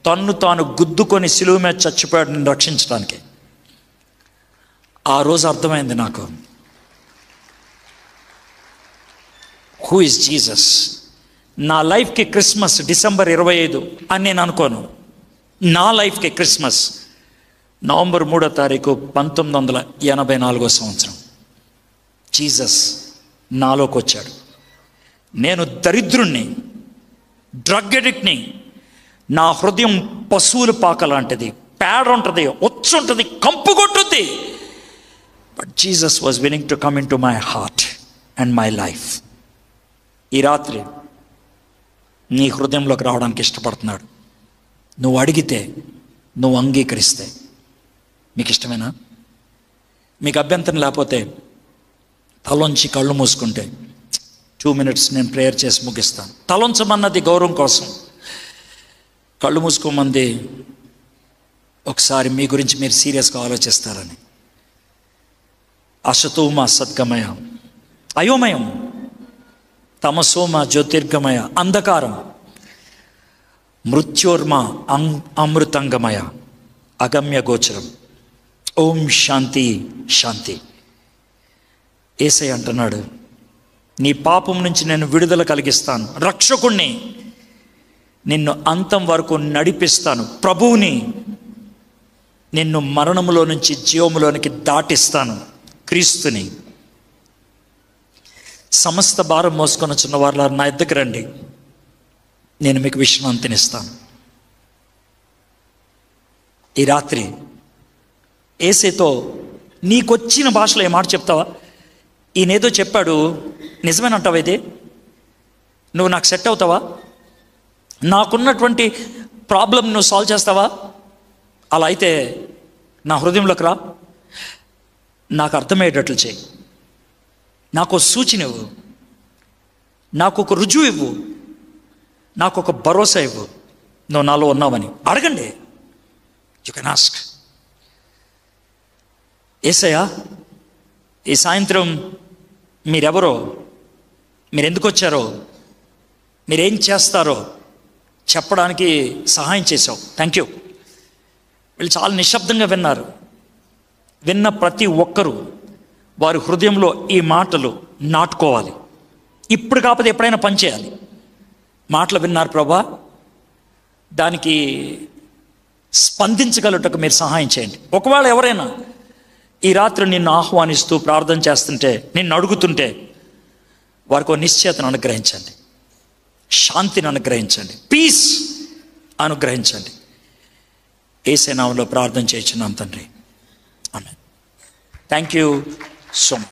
తన్ను తాను గుద్దుకొని సిలువ మీద చచ్చిపోయాడు నిన్ను రక్షించడానికి. ఆ రోజు అర్థమైంది నాకు, హూ ఇస్ జీసస్. నా లైఫ్కి క్రిస్మస్ డిసెంబర్ 25 అని నేను అనుకోను. నా లైఫ్కి క్రిస్మస్ నవంబర్ 3వ తారీఖు 1984 సంవత్సరం. జీసస్ నాలోకి వచ్చాడు. నేను దరిద్రుణ్ణి, డ్రగ్ అడిక్ట్ని. నా హృదయం పశువుల పాక లాంటిది, పేడ ఉంటుంది, ఒచ్చు ఉంటుంది, కంపు కొట్టుద్ది. But Jesus was willing to come in to my heart and my life. ఈ రాత్రి నీ హృదయంలోకి రావడానికి ఇష్టపడుతున్నాడు. నువ్వు అడిగితే, నువ్వు అంగీకరిస్తే. మీకు ఇష్టమేనా? మీకు అభ్యంతరం లేకపోతే తలొంచి కళ్ళు మూసుకుంటే 2 minutes నేను ప్రేయర్ చేసి ముగిస్తాను. తలొంచమన్నది గౌరవం కోసం, కళ్ళు మూసుకోమంది ఒకసారి మీ గురించి మీరు సీరియస్గా ఆలోచిస్తారని. అసతోమ సద్గమయ, అయోమయం, తమసోమ జ్యోతిర్గమయ, అంధకారం, మృత్యోర్మ అమృతంగమయ, అగమ్య గోచరం. ఓం శాంతి శాంతి. యేసయ్య అంటున్నాడు, నీ పాపం నుంచి నేను విడుదల కలిగిస్తాను, రక్షకుణ్ణి, నిన్ను అంతం వరకు నడిపిస్తాను, ప్రభువుని, నిన్ను మరణములో నుంచి జీవములోనికి దాటిస్తాను, క్రీస్తుని. సమస్త భారం మోసుకొని వచ్చిన వారు నా ఎద్దకు రండి, నేను మీకు విశ్రాంతినిస్తాను. ఈ రాత్రి యేసేతో నీకొచ్చిన భాషలో ఏ మాట చెప్తావా? ఈయనేదో చెప్పాడు, నిజమేనంటావా? ఇదే నువ్వు నాకు సెట్ అవుతావా? నాకున్నటువంటి ప్రాబ్లం నువ్వు సాల్వ్ చేస్తావా? అలా అయితే నా హృదయంలోకి రా, నాకు అర్థమయ్యేటట్లు చేయి, నాకు సూచన ఇవ్వు, నాకు ఒక రుజువు ఇవ్వు, నాకు ఒక భరోసా ఇవ్వు, నువ్వు నాలో ఉన్నావని. అడగండి, యు కెన్ ఆస్క్. యేసయ్యా, ఈ సాయంత్రం మీరెవరో, మీరు ఎందుకు వచ్చారో, మీరేం చేస్తారో చెప్పడానికి సహాయం చేశావు, థ్యాంక్ యూ. వీళ్ళు చాలా నిశ్శబ్దంగా విన్నారు. విన్న ప్రతి ఒక్కరూ వారి హృదయంలో ఈ మాటలు నాటుకోవాలి. ఇప్పుడు కాకపోతే ఎప్పుడైనా పనిచేయాలి. మాటలు విన్నారు ప్రభా, దానికి స్పందించగలుగుటకు మీరు సహాయం చేయండి. ఒకవేళ ఎవరైనా ఈ రాత్రి నిన్ను ఆహ్వానిస్తూ ప్రార్థన చేస్తుంటే, నిన్ను అడుగుతుంటే, వారికి ఒక నిశ్చయతను అనుగ్రహించండి, శాంతిని అనుగ్రహించండి, పీస్ అనుగ్రహించండి. యేసు నామములో ప్రార్థన చేయించున్నాం తండ్రి, ఆమేన్. Thank you so much.